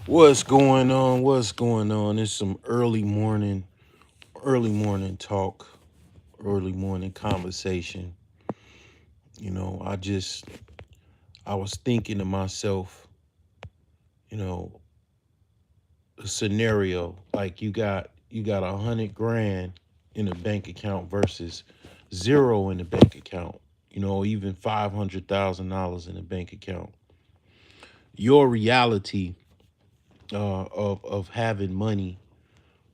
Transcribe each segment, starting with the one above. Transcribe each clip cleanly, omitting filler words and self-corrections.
What's going on? What's going on? It's some early morning talk, early morning conversation. You know, I was thinking to myself, you know, a scenario like you got 100 grand in a bank account versus zero in the bank account. Even $500,000 in the bank account. Your reality of having money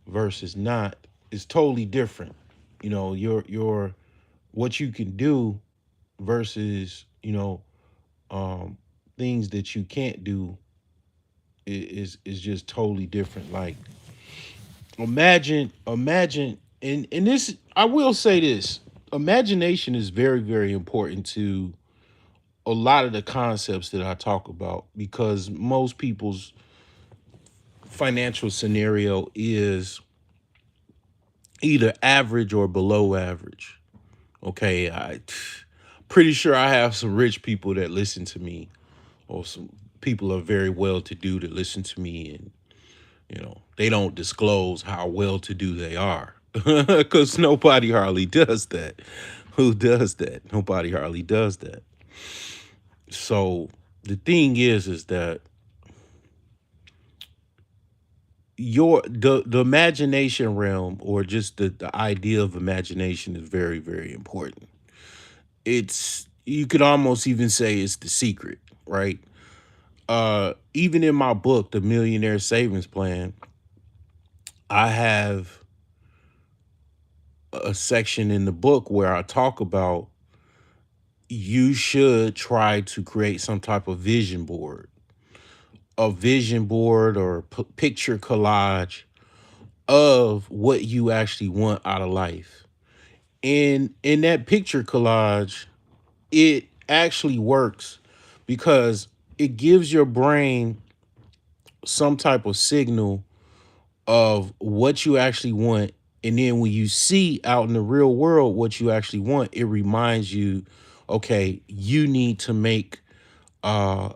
versus not is totally different. Your what you can do versus um things that you can't do is just totally different. Like imagine and this I will say this. Imagination is very, very important to a lot of the concepts that I talk about because most people's financial scenario is either average or below average. Okay, I pretty sure I have some rich people that listen to me, or some people are very well to do that listen to me, and they don't disclose how well to do they are, because nobody hardly does that. Who does that? Nobody hardly does that. So the thing is that the imagination realm, or just the idea of imagination, is very, very important. It's, you could almost even say it's the secret, right? Even in my book, The Millionaire Savings Plan, I have a section in the book where I talk about you should try to create some type of vision board, a vision board or picture collage of what you actually want out of life. And in that picture collage, it actually works because it gives your brain some type of signal of what you actually want. And then when you see out in the real world what you actually want, it reminds you, okay, you need to uh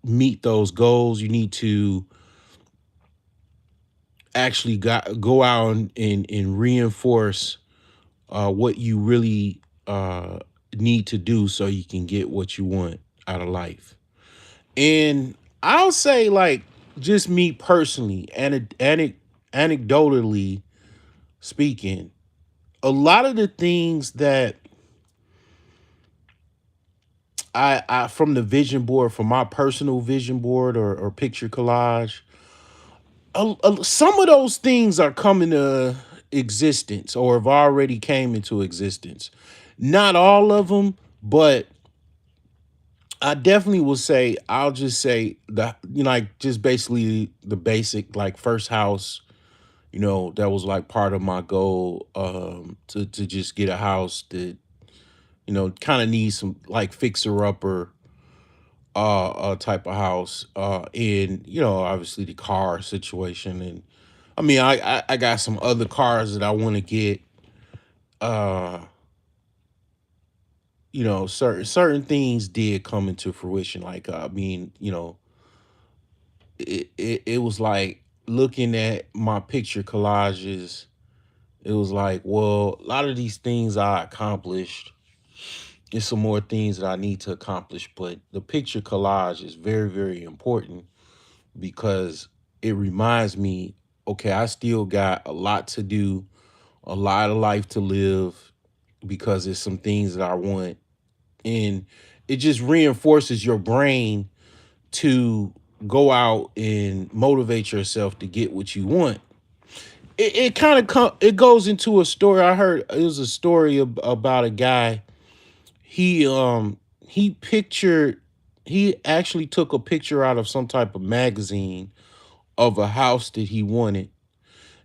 meet those goals. You need to actually go out and reinforce what you really need to do so you can get what you want out of life. And I'll say, like, just me personally, anecdotally speaking, a lot of the things that I from the vision board, from my personal vision board or picture collage, some of those things are coming to existence or have already came into existence. Not all of them, but I definitely will say, I'll just say the, like, just basically the basic, like, first house, that was like part of my goal, to just get a house that, kind of needs some, like, fixer upper type of house. And obviously the car situation. And I mean, I got some other cars that I want to get. Uh, certain things did come into fruition. Like, I mean, it was like looking at my picture collages. It was like, well, a lot of these things I accomplished. There's some more things that I need to accomplish, but the picture collage is very, very important because it reminds me, okay, I still got a lot to do, a lot of life to live, because there's some things that I want. And it just reinforces your brain to go out and motivate yourself to get what you want. It kind of it goes into a story. I heard it was a story about a guy. He pictured, he actually took a picture out of some type of magazine of a house that he wanted,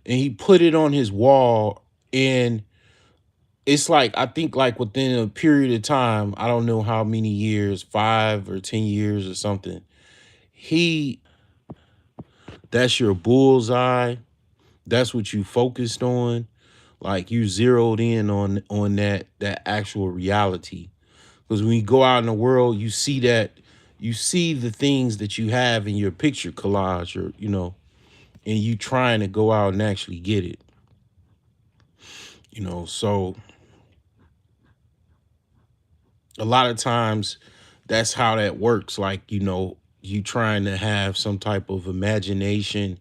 and he put it on his wall. And it's like, I think, like, within a period of time, I don't know how many years, 5 or 10 years or something, he that's your bullseye. That's what you focused on. Like, you zeroed in on that actual reality. Because when you go out in the world, you see that you see the things that you have in your picture collage, or and you trying to go out and actually get it. So a lot of times that's how that works. Like, you trying to have some type of imagination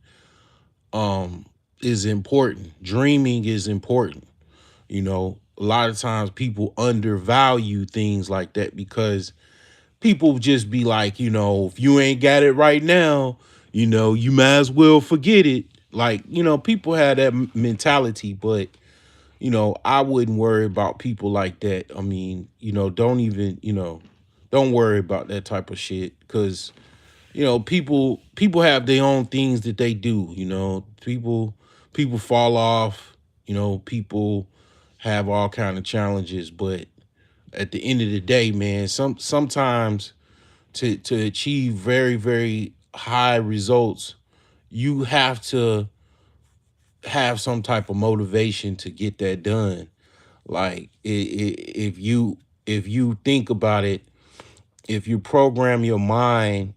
um is important. Dreaming is important. A lot of times people undervalue things like that because people just be like, if you ain't got it right now, you might as well forget it. Like, people have that mentality, but I wouldn't worry about people like that. I mean, don't even, don't worry about that type of shit, because people have their own things that they do. People fall off. People have all kind of challenges, but at the end of the day, man, sometimes to achieve very, very high results, you have to have some type of motivation to get that done. Like, if you think about it, if you program your mind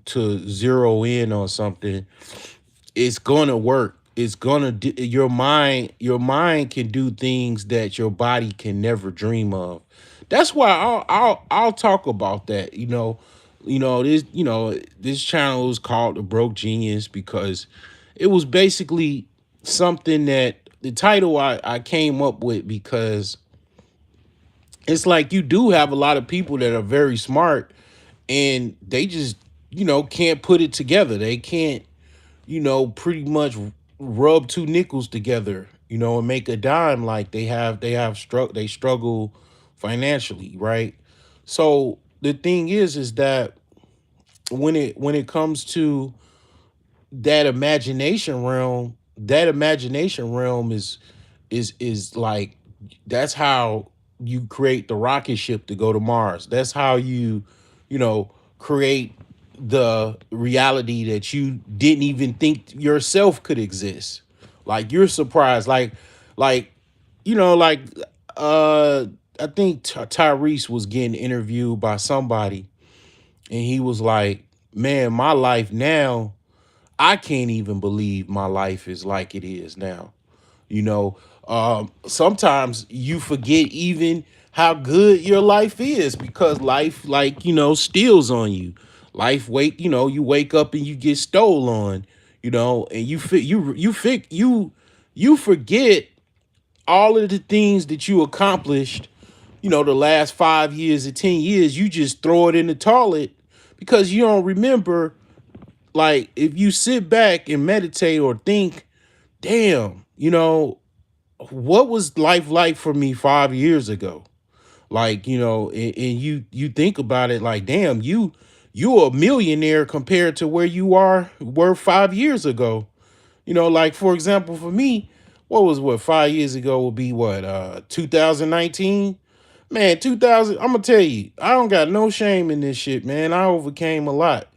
to zero in on something, it's gonna work. It's gonna your mind can do things that your body can never dream of. That's why I'll talk about that. This channel is called The Broke Genius because it was basically something that the title I came up with because it's like you do have a lot of people that are very smart, and they just can't put it together. They can't pretty much rub two nickels together, and make a dime. Like, they struggle financially, right? So the thing is that when it comes to that imagination realm is like, that's how you create the rocket ship to go to Mars. That's how you know create the reality that you didn't even think yourself could exist. Like, you're surprised. Like like uh I think Tyrese was getting interviewed by somebody, and he was like, man, my life now, I can't even believe my life is like it is now. Sometimes you forget even how good your life is, because life, like, steals on you. Life you wake up and you get stole on, and you forget all of the things that you accomplished, the last 5 years or 10 years. You just throw it in the toilet because you don't remember. Like, if you sit back and meditate or think, damn, what was life like for me 5 years ago? Like, and you think about it, like, damn, you're a millionaire compared to where you were 5 years ago. Like, for example, for me, what 5 years ago would be, 2019. Man, 2000, I'm gonna tell you, I don't got no shame in this shit, man. I overcame a lot.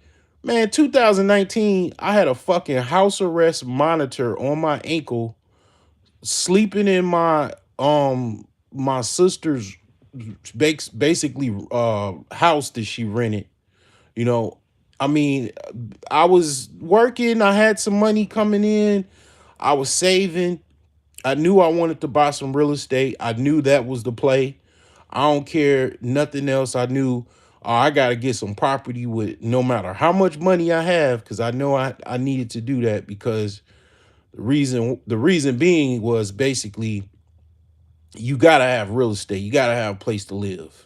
Man, 2019, I had a fucking house arrest monitor on my ankle, sleeping in my sister's basically house that she rented. You know, I mean, I was working, I had some money coming in, I was saving. I knew I wanted to buy some real estate. I knew that was the play. I don't care nothing else. I knew, I got to get some property with no matter how much money I have, because I know I needed to do that, because the reason being was basically, you got to have real estate. You got to have a place to live.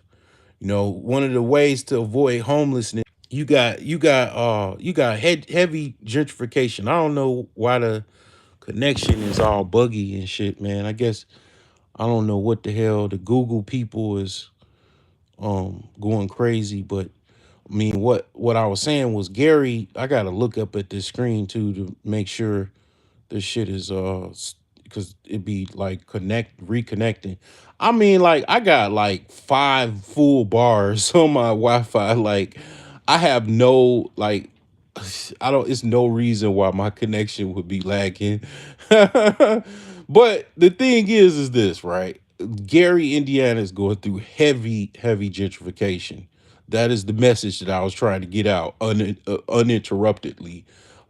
One of the ways to avoid homelessness, you got heavy gentrification. I don't know why the connection is all buggy and shit, man. I guess I don't know what the hell the Google people is going crazy. But I mean, what I was saying was, Gary, I gotta look up at this screen too to make sure this shit is because it be like reconnecting. I mean, like, I got like 5 full bars on my Wi-Fi. Like, I have no, like, I don't, it's no reason why my connection would be lagging. But the thing is this, right? Gary, Indiana is going through heavy, heavy gentrification. That is the message that I was trying to get out uninterruptedly.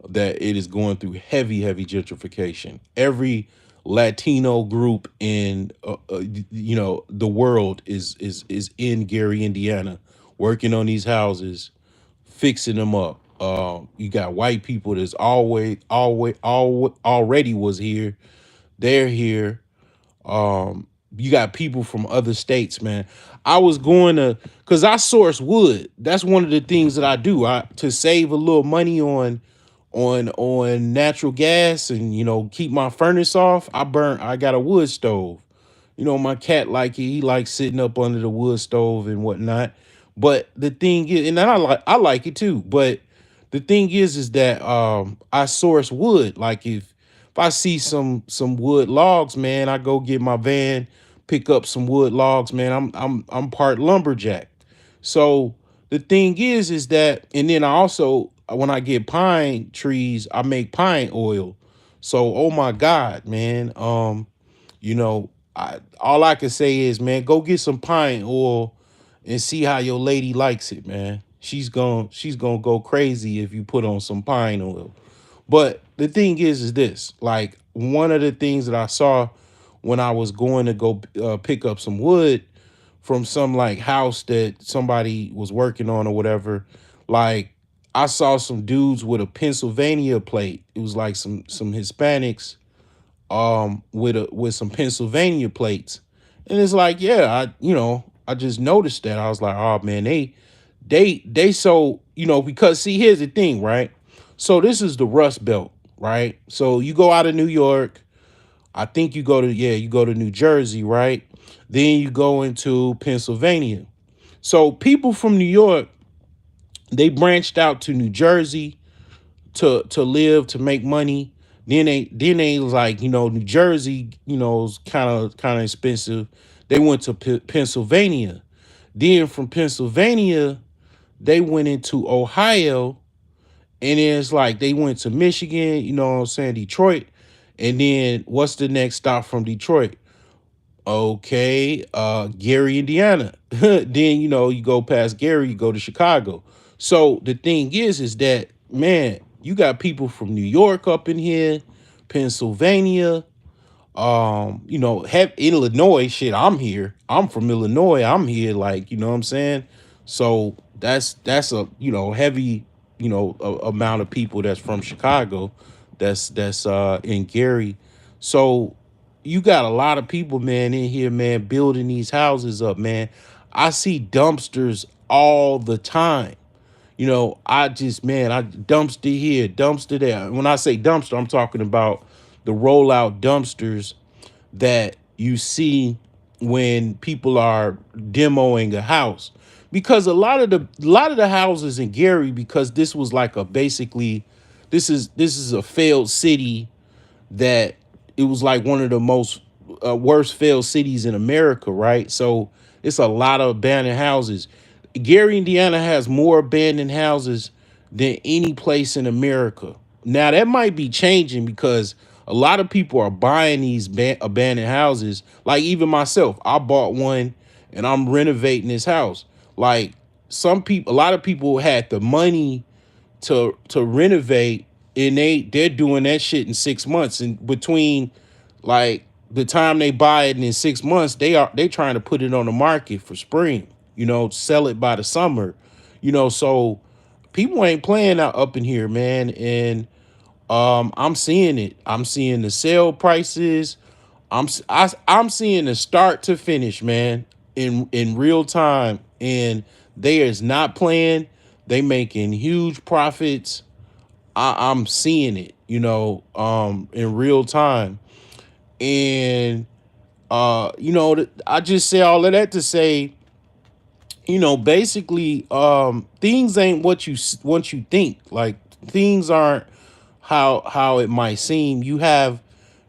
That it is going through heavy, heavy gentrification. Every Latino group in the world is in Gary, Indiana, working on these houses, fixing them up. You got white people that's already was here. They're here. You got people from other states, man. I was going to, cause I source wood. That's one of the things that I do. I to save a little money on natural gas and keep my furnace off. I got a wood stove. My cat like it. He likes sitting up under the wood stove and whatnot. But the thing is, and I like it too. But the thing is that I source wood. Like if I see some wood logs, man, I go get my van, pick up some wood logs, man. I'm part lumberjack. So the thing is that, and then I also when I get pine trees, I make pine oil. So oh my God, man. All I can say is, man, go get some pine oil and see how your lady likes it, man. She's gonna go crazy if you put on some pine oil. But the thing is this, like one of the things that I saw when I was going to go pick up some wood from some like house that somebody was working on or whatever, like I saw some dudes with a Pennsylvania plate. It was like some Hispanics with some Pennsylvania plates. And it's like, yeah, I just noticed that. I was like, oh man, they so, because see, here's the thing, right? So this is the Rust Belt, right? So you go out of New York, I think you go to New Jersey, right? Then you go into Pennsylvania. So people from New York, they branched out to New Jersey to live, to make money. Then they was like, New Jersey, is kind of expensive. They went to Pennsylvania. Then from Pennsylvania, they went into Ohio, and then it's like they went to Michigan, you know what I'm saying, Detroit. And then what's the next stop from Detroit? Okay, Gary, Indiana. Then you go past Gary, you go to Chicago. So the thing is that, man, you got people from New York up in here, Pennsylvania, have Illinois. Shit, I'm here. I'm from Illinois. I'm here, like, what I'm saying? So that's a heavy, amount of people that's from Chicago, that's in Gary. So you got a lot of people, man, in here, man, building these houses up, man. I see dumpsters all the time. I just, man, I dumpster here, dumpster there. When I say dumpster, I'm talking about the rollout dumpsters that you see when people are demoing a house. Because a lot of the houses in Gary, because this was like a basically, this is a failed city, that it was like one of the most worst failed cities in America, right? So it's a lot of abandoned houses. Gary, Indiana has more abandoned houses than any place in America. Now that might be changing because a lot of people are buying these abandoned houses. Like even myself, I bought one and I'm renovating this house. Like a lot of people had the money to renovate, and they're doing that shit in 6 months. And between like the time they buy it and in 6 months, they trying to put it on the market for spring, sell it by the summer, so people ain't playing out up in here, man. And I'm seeing it. I'm seeing the sale prices. I'm seeing the start to finish, man, in real time. And they is not playing. They making huge profits. I'm seeing it, in real time. And I just say all of that to say, basically, things ain't what you think. Like things aren't how it might seem. You have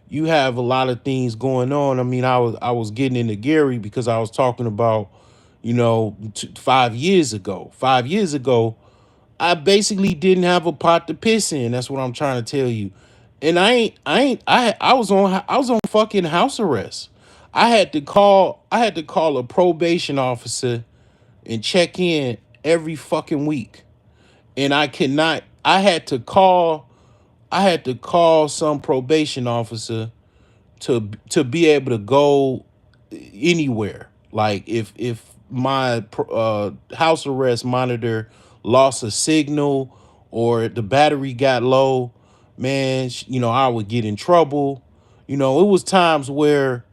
a lot of things going on. I mean, I was getting into Gary because I was talking about, 5 years ago. 5 years ago, I basically didn't have a pot to piss in. That's what I'm trying to tell you. And I was on fucking house arrest. I had to call a probation officer and check in. every fucking week. And I cannot, I had to call some probation officer to be able to go anywhere. Like if my house arrest monitor lost a signal or the battery got low, man, I would get in trouble. It was times where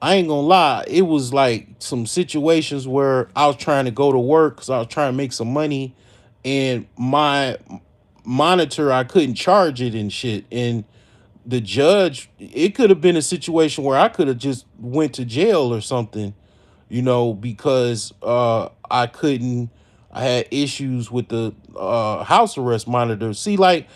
I ain't gonna lie, it was like some situations where I was trying to go to work because I was trying to make some money, and my monitor, I couldn't charge it and shit. And the judge, it could have been a situation where I could have just went to jail or something, because I couldn't. I had issues with the house arrest monitor. See, like,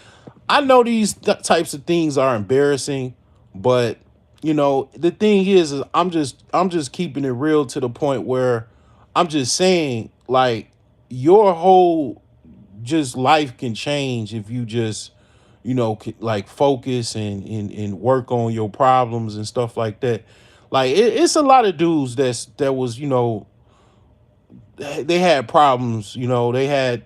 I know these types of things are embarrassing, but the thing is I'm just keeping it real to the point where I'm just saying, like, your whole just life can change if you just like focus and work on your problems and stuff like that. Like, it's a lot of dudes that was they had problems. They had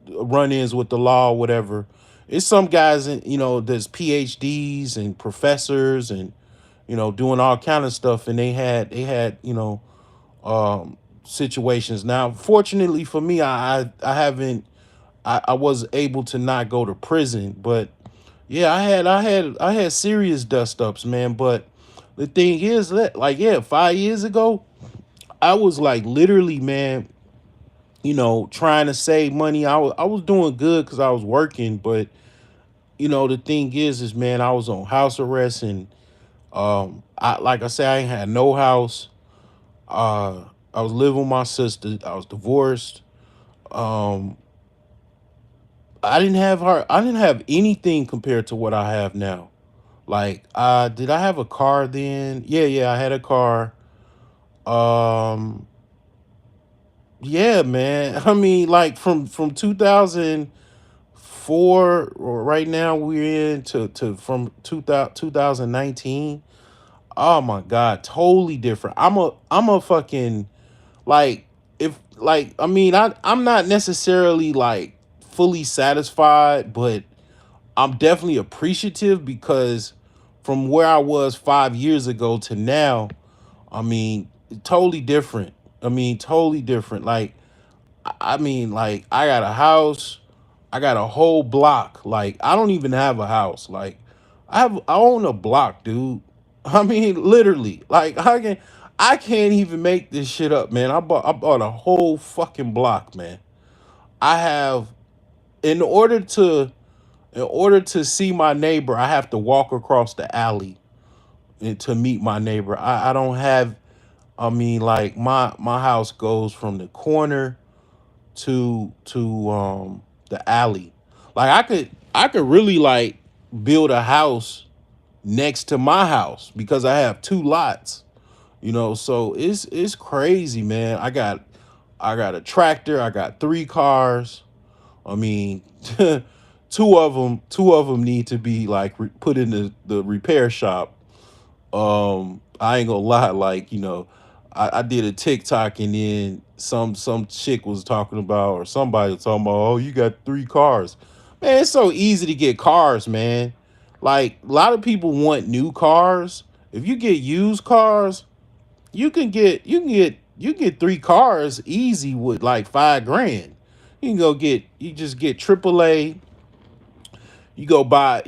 run-ins with the law or whatever. It's some guys in there's PhDs and professors and doing all kind of stuff, and they had situations. Now fortunately for me, I haven't, I was able to not go to prison, but yeah, I had serious dust ups, man. But the thing is that, like, yeah, 5 years ago, I was like literally, man, trying to save money. I was doing good because I was working, but the thing is, man, I was on house arrest, and I, like I said, I ain't had no house. I was living with my sister. I was divorced. Um, I didn't have her. I didn't have anything compared to what I have now. Like, did I have a car then? Yeah, yeah, I had a car. Um, yeah, man. I mean, like, from 2004, or right now we're in to from 2019. Oh my God, totally different. I'm a fucking, like, if, like, I mean, I'm not necessarily like fully satisfied, but I'm definitely appreciative because from where I was 5 years ago to now, I mean, totally different. I mean, totally different. Like, I mean, like, I got a house, I got a whole block. Like, I don't even have a house. Like, I own a block, dude. I mean, literally. Like, I can't even make this shit up, man. I bought a whole fucking block, man. I have in order to in order to see my neighbor, I have to walk across the alley to meet my neighbor. I don't have, I mean, like, my house goes from the corner to the alley. Like, I could really, like, build a house next to my house because I have two lots. So it's crazy, man. I got a tractor, I got three cars. I mean, two of them need to be like put in the repair shop. I ain't gonna lie, like, I did a TikTok, and then some chick was talking about, or somebody was talking about, oh, you got three cars. Man, it's so easy to get cars, man. Like, a lot of people want new cars. If you get used cars, you can get three cars easy with like 5 grand. You just get AAA. You go buy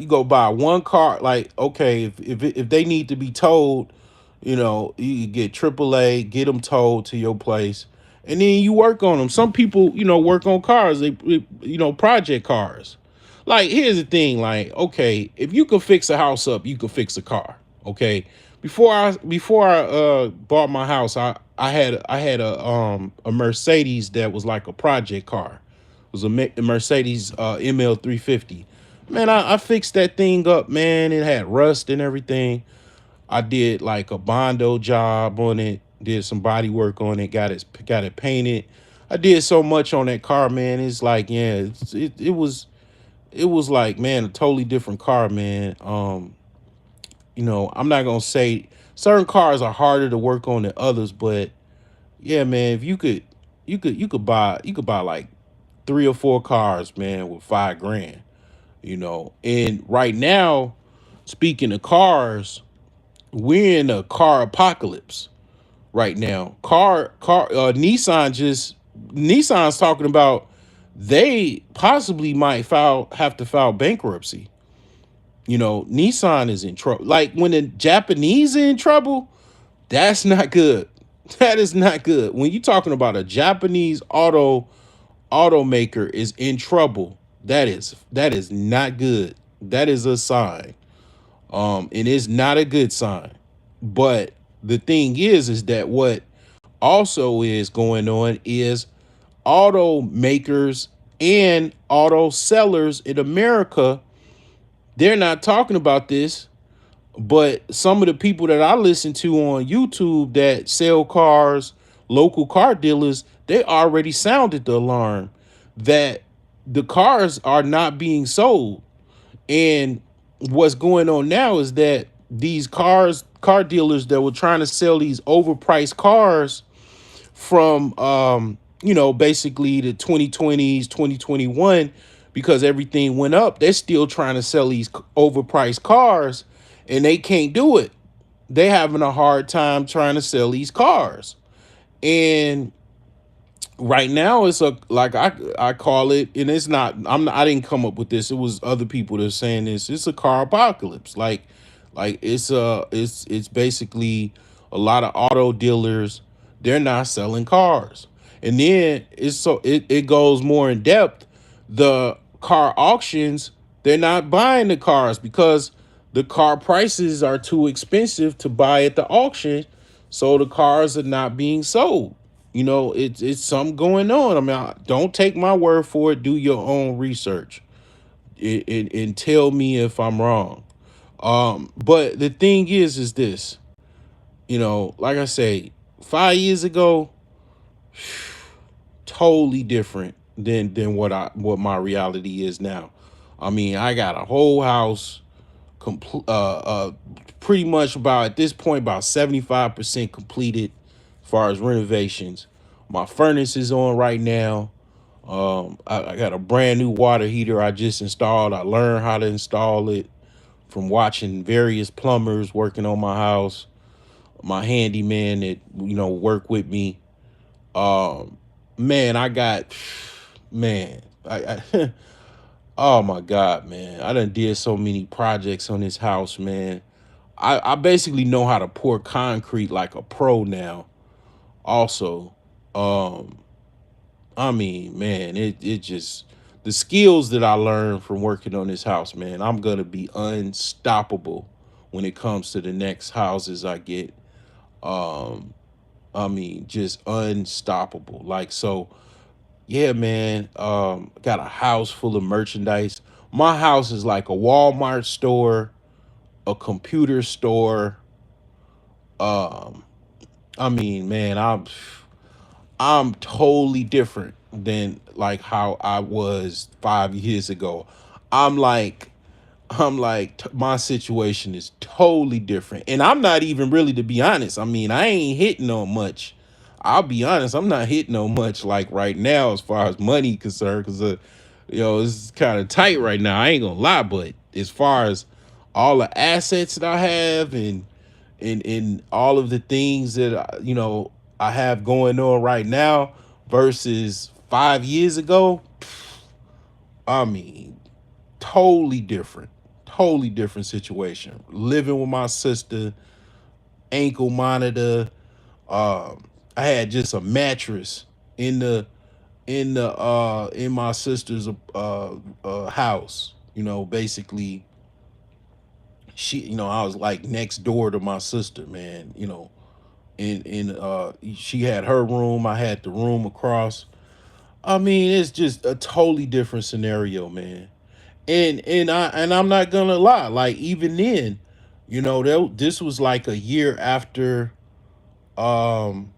one car. Like, okay, if they need to be towed, you get AAA, get them towed to your place, and then you work on them. Some people, work on cars. Project cars. Like, here's the thing. Like, okay, if you could fix a house up, you could fix a car. Okay. Before I bought my house, I had a Mercedes that was like a project car. It was a Mercedes ML 350. Man, I fixed that thing up, man. It had rust and everything. I did like a Bondo job on it, did some body work on it, got it painted. I did so much on that car, man. It's like, yeah, it was like, man, a totally different car, man. I'm not gonna say certain cars are harder to work on than others, but yeah, man, if you could, you could buy like 3 or 4 cars, man, with 5 grand. And right now, speaking of cars, we're in a car apocalypse right now. Nissan's talking about they possibly might have to file bankruptcy. Nissan is in trouble. Like when the Japanese are in trouble, that's not good. That is not good. When you're talking about a Japanese automaker is in trouble, that is not good. That is a sign. And it's not a good sign. But the thing is that what also is going on is automakers and auto sellers in America, they're not talking about this, but some of the people that I listen to on YouTube that sell cars, local car dealers, they already sounded the alarm that the cars are not being sold. And what's going on now is that these car dealers that were trying to sell these overpriced cars from basically the 2020s, 2021, because everything went up, they're still trying to sell these overpriced cars and they can't do it. They having a hard time trying to sell these cars. And right now it's a, like I call it, and it's not, I didn't come up with this. It was other people that are saying this. It's a car apocalypse. Like it's basically a lot of auto dealers, they're not selling cars. And then it goes more in depth. The car auctions, they're not buying the cars because the car prices are too expensive to buy at the auction, so the cars are not being sold. It's something going on. I mean, don't take my word for it. Do your own research and tell me if I'm wrong. But the thing is this. Like I say, 5 years ago, totally different than what my reality is now. I mean, I got a whole house, complete, pretty much about at this point about 75% completed as far as renovations. My furnace is on right now. I got a brand new water heater I just installed. I learned how to install it from watching various plumbers working on my house, my handyman that work with me. Um, man, I got man, I oh my God, man, I done did so many projects on this house, man. I basically know how to pour concrete like a pro now. Also, um, I mean, man, it just the skills that I learned from working on this house, man. I'm gonna be unstoppable when it comes to the next houses I get. Um, I mean, just unstoppable. Like so, yeah, man. Got a house full of merchandise. My house is like a Walmart store, a computer store. Um, I mean, man, I'm totally different than like how I was 5 years ago. I'm like my situation is totally different. And I'm not even really, to be honest. I mean, I ain't hitting on much. I'll be honest, I'm not hitting on much like right now as far as money concerned, because it's kind of tight right now. I ain't gonna lie, but as far as all the assets that I have and all of the things that I have going on right now versus 5 years ago, I mean, totally different. Totally different situation. Living with my sister, ankle monitor. I had just a mattress in in my sister's house. Basically, I was like next door to my sister, man. In she had her room, I had the room across. I mean, it's just a totally different scenario, man. And I'm not gonna lie, like even then, this was like a year after. um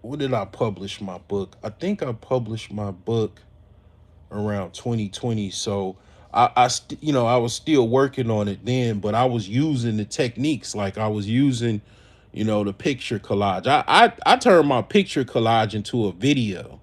when did I publish my book? I think I published my book around 2020. So I was still working on it then, but I was using the techniques. Like I was using, the picture collage. I turn my picture collage into a video.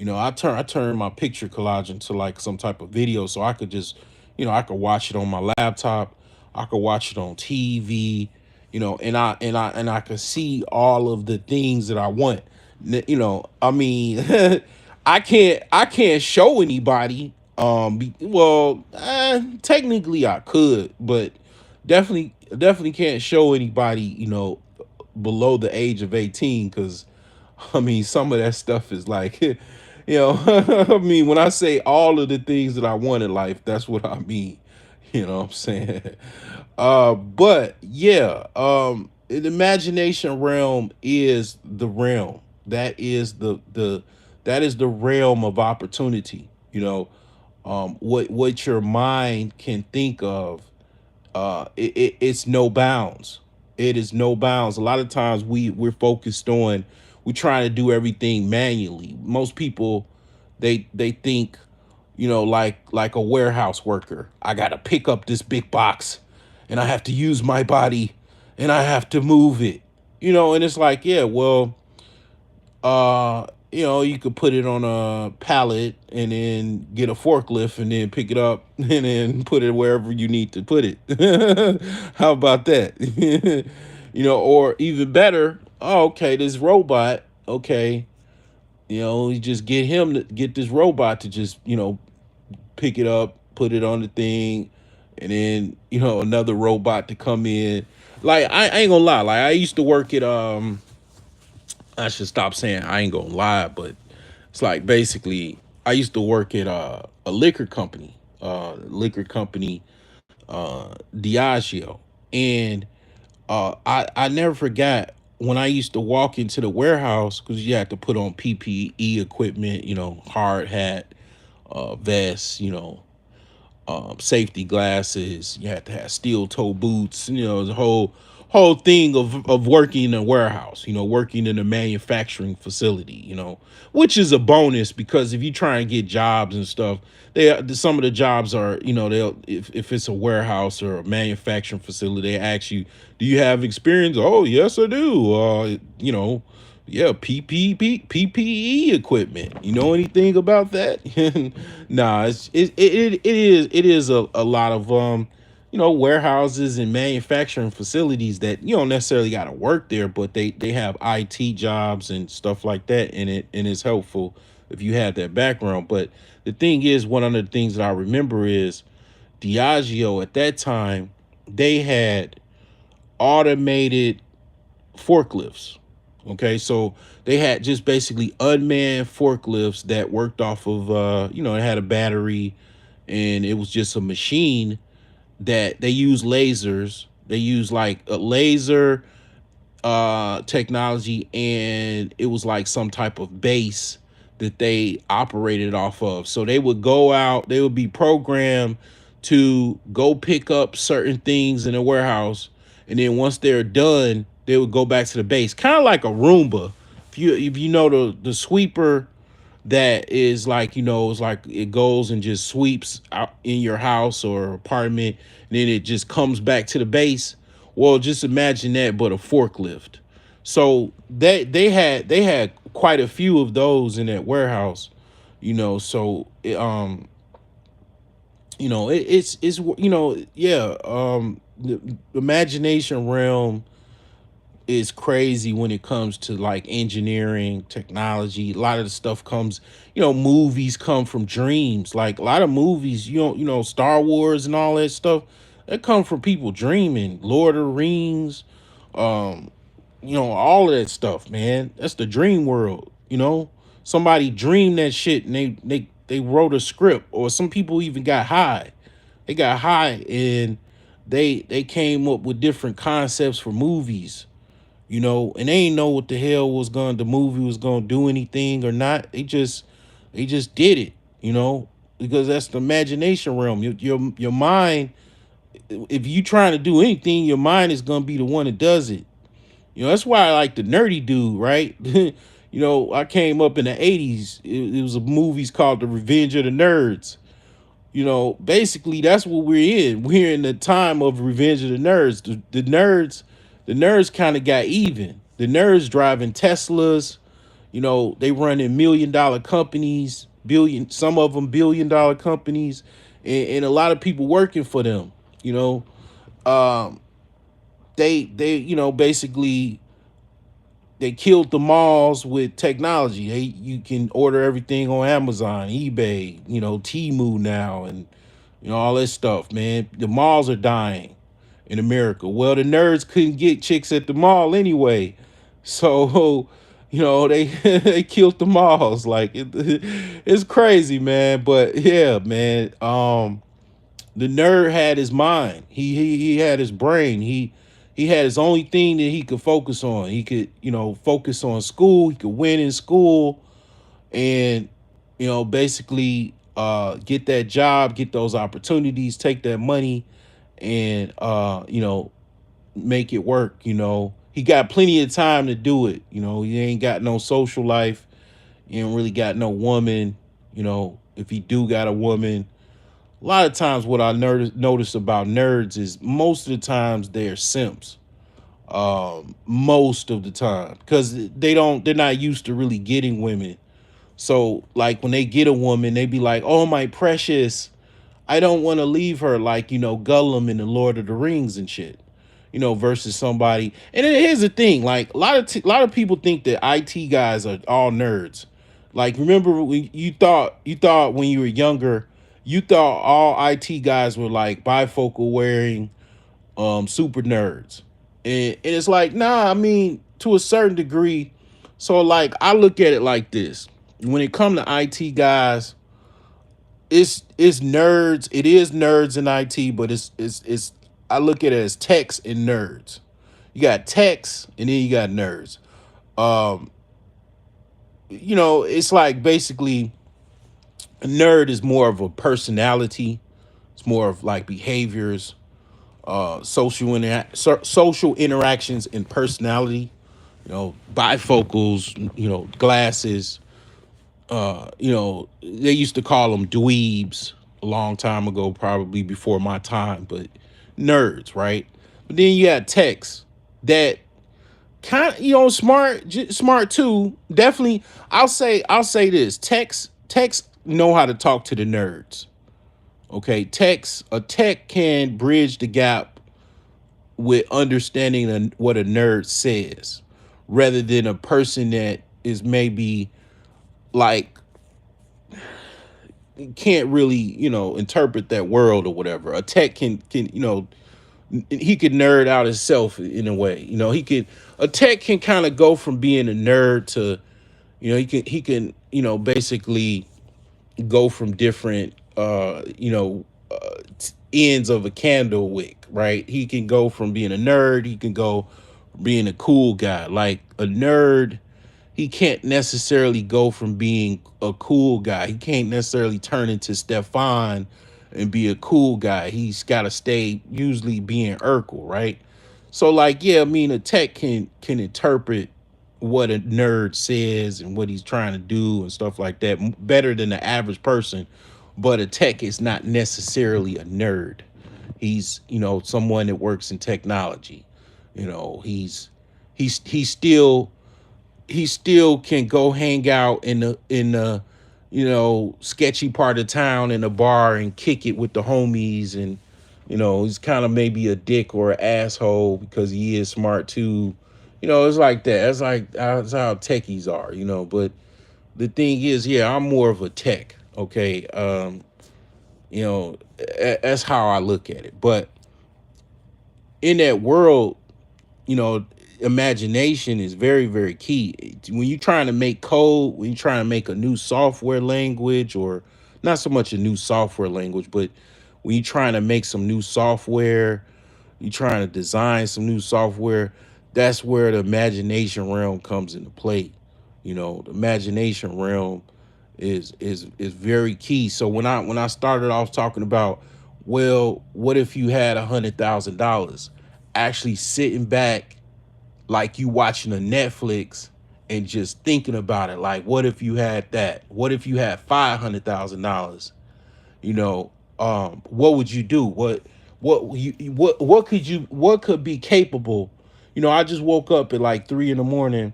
I turn my picture collage into like some type of video, so I could just, I could watch it on my laptop, I could watch it on TV, and I could see all of the things that I want. I mean, I can't show anybody. Technically I could, but definitely can't show anybody, below the age of 18, because I mean, some of that stuff is like, I mean, when I say all of the things that I want in life, that's what I mean. You know what I'm saying? But yeah, the imagination realm is the realm. That is the realm of opportunity. What your mind can think of, it's no bounds. It is no bounds. A lot of times we're focused on, we're trying to do everything manually. Most people, they think, like a warehouse worker. I gotta pick up this big box, and I have to use my body, and I have to move it. And it's like, yeah, well, you could put it on a pallet and then get a forklift and then pick it up and then put it wherever you need to put it. How about that? Or even better, oh, okay, this robot, okay, you just get this robot to just, pick it up, put it on the thing, and then, another robot to come in. Like, I ain't gonna lie, like I used to work at I should stop saying I ain't gonna lie, but it's like basically I used to work at a liquor company, Diageo, and I never forgot when I used to walk into the warehouse, because you had to put on PPE equipment, hard hat, vest, safety glasses. You had to have steel toe boots. The whole thing of working in a warehouse. Working in a manufacturing facility. Which is a bonus, because if you try and get jobs and stuff, some of the jobs are, they'll, if it's a warehouse or a manufacturing facility, they ask you, do you have experience? Oh, yes, I do. Yeah, PPE equipment. You know anything about that? Nah, it is a lot of warehouses and manufacturing facilities that you don't necessarily got to work there, but they have IT jobs and stuff like that in it, and it's helpful if you have that background. But the thing is, one of the things that I remember is Diageo at that time, they had automated forklifts. Okay, so they had just basically unmanned forklifts that worked off of, it had a battery, and it was just a machine that they use lasers. They use like a laser technology, and it was like some type of base that they operated off of. So they would go out, they would be programmed to go pick up certain things in a warehouse, and then once they're done, they would go back to the base, kind of like a Roomba. If you know the sweeper, that is like, it's like it goes and just sweeps out in your house or apartment, and then it just comes back to the base. Well, just imagine that, but a forklift. So they had quite a few of those in that warehouse. So it's yeah, the imagination realm is crazy when it comes to like engineering, technology. A lot of the stuff comes, movies come from dreams. Like a lot of movies, Star Wars and all that stuff, that come from people dreaming. Lord of the Rings, um, all of that stuff, man. That's the dream world. Somebody dreamed that shit, and they wrote a script, or some people even got high. They got high, and they came up with different concepts for movies, and they ain't know what the hell the movie was gonna do anything or not. They just did it, because that's the imagination realm. Your mind, if you trying to do anything, your mind is gonna be the one that does it. That's why I like the nerdy dude, right? I came up in the 80s. It was a movies called The Revenge of the Nerds. Basically that's what we're in. We're in the time of Revenge of the Nerds. The nerds, The nerds kind of got even. The nerds driving Teslas, they running $1 million companies, billion, some of them $1 billion companies, and a lot of people working for them. You know, um, they basically they killed the malls with technology. You can order everything on Amazon, eBay, Temu now, and all this stuff. Man, the malls are dying in America. Well, the nerds couldn't get chicks at the mall anyway, so they they killed the malls. Like it's crazy, man. But yeah, man. The nerd had his mind. He had his brain. He had his only thing that he could focus on. He could, focus on school. He could win in school and, basically get that job, get those opportunities, take that money and make it work, He got plenty of time to do it. He ain't got no social life. He ain't really got no woman, if he do got a woman, a lot of times what I notice about nerds is most of the times they're simps. Most of the time, because they're not used to really getting women. So like when they get a woman, they be like, "Oh my precious, I don't want to leave her," like Gollum in the Lord of the Rings and shit. Versus somebody. And then here's the thing: like a lot of people think that IT guys are all nerds. Like remember when you thought when you were younger, you thought all IT guys were like bifocal wearing super nerds. And it's like, nah, I mean, to a certain degree. So like I look at it like this. When it comes to IT guys, it's nerds. It is nerds in IT, but it's I look at it as techs and nerds. You got techs and then you got nerds. Um, it's like basically a nerd is more of a personality. It's more of like behaviors, social interactions and personality. Bifocals. Glasses. They used to call them dweebs a long time ago, probably before my time, but nerds, right? But then you had techs that kind of, smart too. Definitely, I'll say this: techs know how to talk to the nerds. Okay, a tech can bridge the gap with understanding what a nerd says, rather than a person that is maybe like can't really interpret that world or whatever. A tech can he could nerd out himself in a way. He could A tech can kind of go from being a nerd to he can basically go from different ends of a candle wick, right? He can go from being a nerd, he can go being a cool guy. Like a nerd, he can't necessarily go from being a cool guy. He can't necessarily turn into Stefan and be a cool guy. He's got to stay usually being Urkel, right? So like, yeah, I mean, a tech can interpret what a nerd says and what he's trying to do and stuff like that better than the average person. But a tech is not necessarily a nerd. He's someone that works in technology. He's still he still can go hang out in the sketchy part of town in a bar and kick it with the homies, and he's kind of maybe a dick or an asshole because he is smart too. It's like that. That's how techies are. But the thing is, yeah, I'm more of a tech. Okay. That's how I look at it. But in that world, you know, imagination is very, very key. When you're trying to make code, when you're trying to make a new software language, or not so much a new software language, but when you're trying to make some new software, you're trying to design some new software, that's where the imagination realm comes into play. The imagination realm is very key. So when I started off talking about, well, what if you had $100,000, actually sitting back like you watching a Netflix and just thinking about it, like what if you had that? What if you had $500,000? You know, what would you do? What could be capable? I just woke up at like 3 in the morning.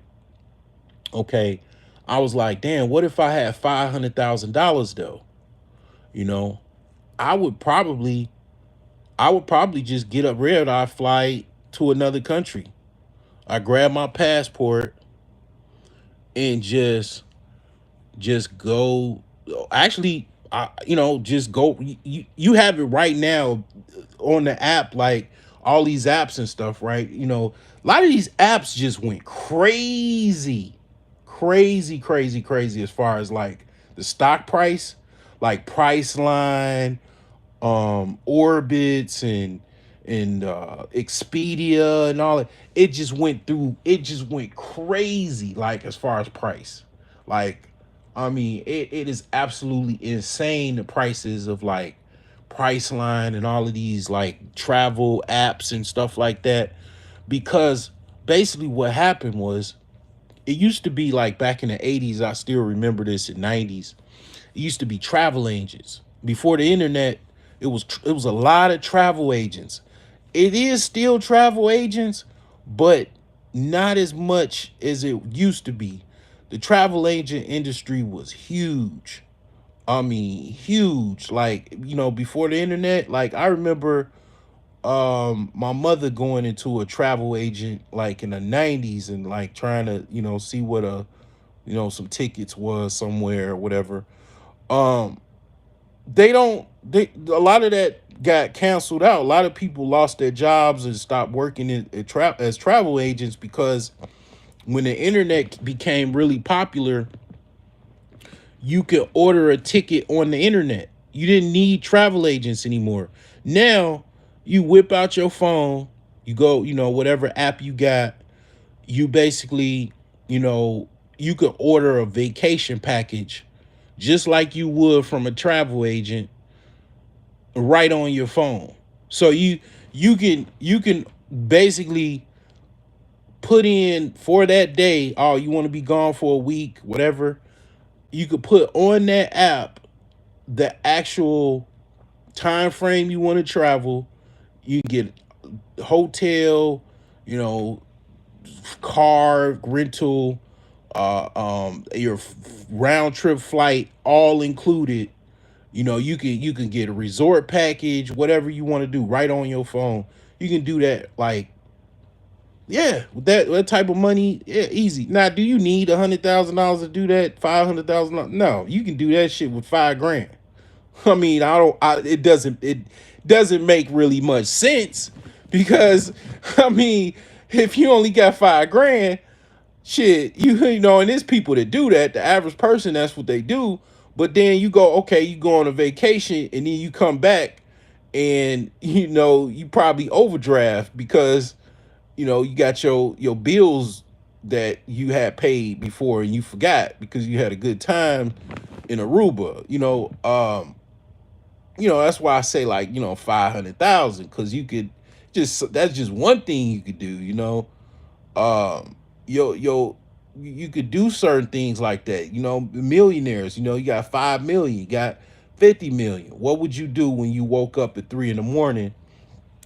Okay. I was like, damn, what if I had $500,000 though? You know, I would probably I would probably just get a red eye flight to another country. I grab my passport and just go. Actually, just go. You have it right now on the app, like all these apps and stuff, right? A lot of these apps just went crazy, crazy, crazy, crazy as far as like the stock price, like Priceline, Orbits and Expedia and all that. It just went crazy, like as far as price. Like, I mean, it is absolutely insane the prices of like Priceline and all of these like travel apps and stuff like that. Because basically what happened was it used to be like back in the 80s, I still remember this in 90s. It used to be travel agents. Before the internet, it was a lot of travel agents. It is still travel agents, but not as much as it used to be. The travel agent industry was huge. I mean, huge. Like, before the internet, like I remember my mother going into a travel agent like in the 90s and like trying to, see what some tickets was somewhere or whatever. Um a lot of that got canceled out. A lot of people lost their jobs and stopped working as travel agents because when the internet became really popular, you could order a ticket on the internet. You didn't need travel agents anymore. Now you whip out your phone, you go, whatever app you got, you basically, you know, you could order a vacation package just like you would from a travel agent right on your phone. So you can basically put in for that day, oh, you want to be gone for a week, whatever. You could put on that app the actual time frame you want to travel. You get hotel, you know, car rental, your round trip flight, all included. You can get a resort package, whatever you want to do, right on your phone. You can do that, like, yeah, with that type of money, yeah, easy. Now, do you need $100,000 to do that? $500,000? No, you can do that shit with 5 grand. I mean, I don't. It doesn't make really much sense because I mean, if you only got 5 grand, shit, and there's people that do that. The average person, that's what they do. But then you go, okay, you go on a vacation and then you come back and you probably overdraft because you got your bills that you had paid before and you forgot because you had a good time in Aruba. That's why I say like 500,000 because you could that's just one thing you could do. Yo, you could do certain things like that. Millionaires. You got 5 million, you got 50 million. What would you do when you woke up at 3 in the morning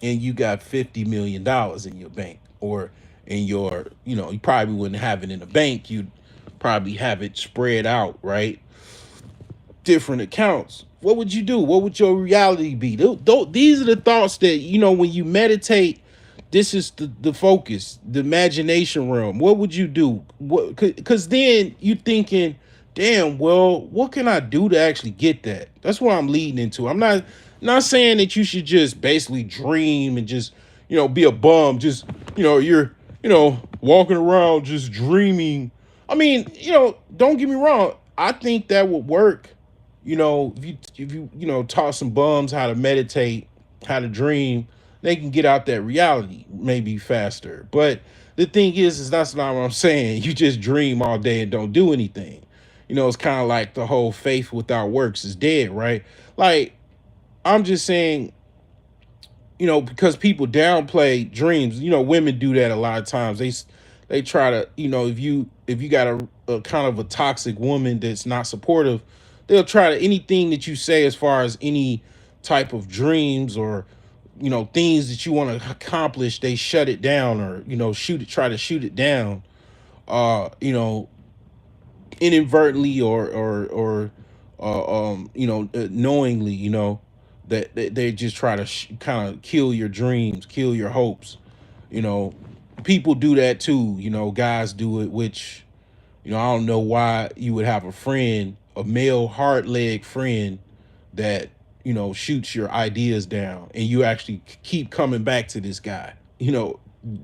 and you got $50 million in your bank or in your, you probably wouldn't have it in the bank. You'd probably have it spread out, right? Different accounts. What would you do? What would your reality be? These are the thoughts that, when you meditate, this is the focus, the imagination realm. What would you do? Because then you thinking, damn, well, what can I do to actually get that? That's what I'm leading into. I'm not saying that you should just basically dream and just, be a bum. Just, you're, walking around just dreaming. I mean, don't get me wrong. I think that would work. If you taught some bums how to meditate, how to dream, they can get out that reality maybe faster. But the thing is that's not what I'm saying. You just dream all day and don't do anything. It's kind of like the whole faith without works is dead, right? Like, I'm just saying, because people downplay dreams. Women do that a lot of times. They try to, if you got a kind of a toxic woman that's not supportive, they'll try to anything that you say as far as any type of dreams or things that you want to accomplish, they shut it down, or try to shoot it down, uh you know inadvertently, or knowingly, that they just try to kind of kill your dreams, kill your hopes. you know People do that too. Guys do it, which I don't know why you would have a friend, a male hard leg friend, that shoots your ideas down, and you actually keep coming back to this guy.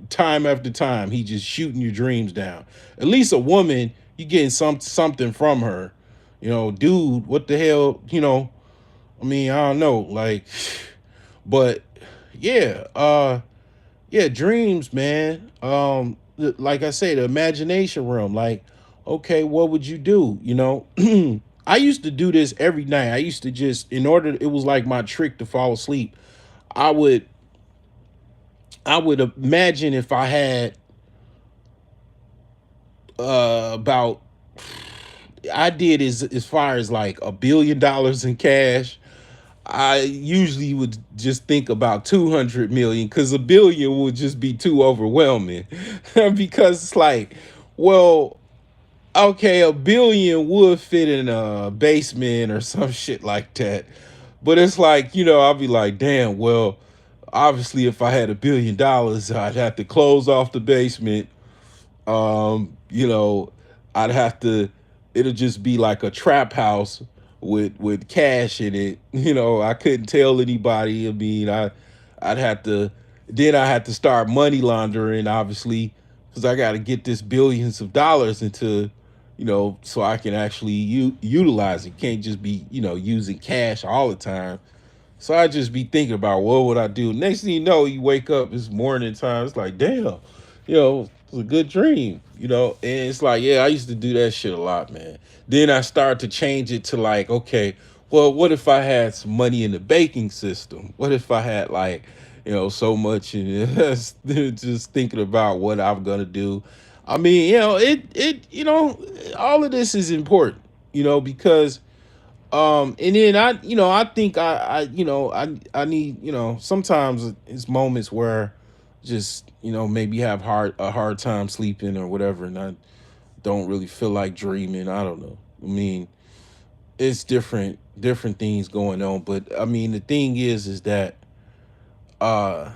Time after time, he just shooting your dreams down. At least a woman, you getting something from her. Dude, what the hell? I mean, I don't know, like, but yeah, yeah, dreams, man. Like I say, the imagination realm. Like, okay, what would you do? I used to do this every night. I used to just, in order, it was like my trick to fall asleep. I would, I would imagine if I had about, I did as far as like $1 billion in cash. I usually would just think about 200 million, because a billion would just be too overwhelming. Because it's like, well, okay, a billion would fit in a basement or some shit like that. But it's like, I'll be like, damn, well, obviously if I had $1 billion, I'd have to close off the basement. You know, I'd have to, it'll just be like a trap house with cash in it. I couldn't tell anybody. I mean, I'd have to, then I had to start money laundering, obviously, because I got to get this billions of dollars into, so I can actually utilize it. Can't just be, using cash all the time. So I just be thinking about, what would I do? Next thing you know, you wake up, it's morning time. It's like, damn, it's a good dream, And it's like, yeah, I used to do that shit a lot, man. Then I started to change it to like, okay, well, what if I had some money in the banking system? What if I had like, so much, and just thinking about what I'm gonna do. I mean, all of this is important, because and then I think I need, sometimes it's moments where just, maybe have a hard time sleeping or whatever, and I don't really feel like dreaming. I don't know. I mean, it's different things going on, but I mean, the thing is that uh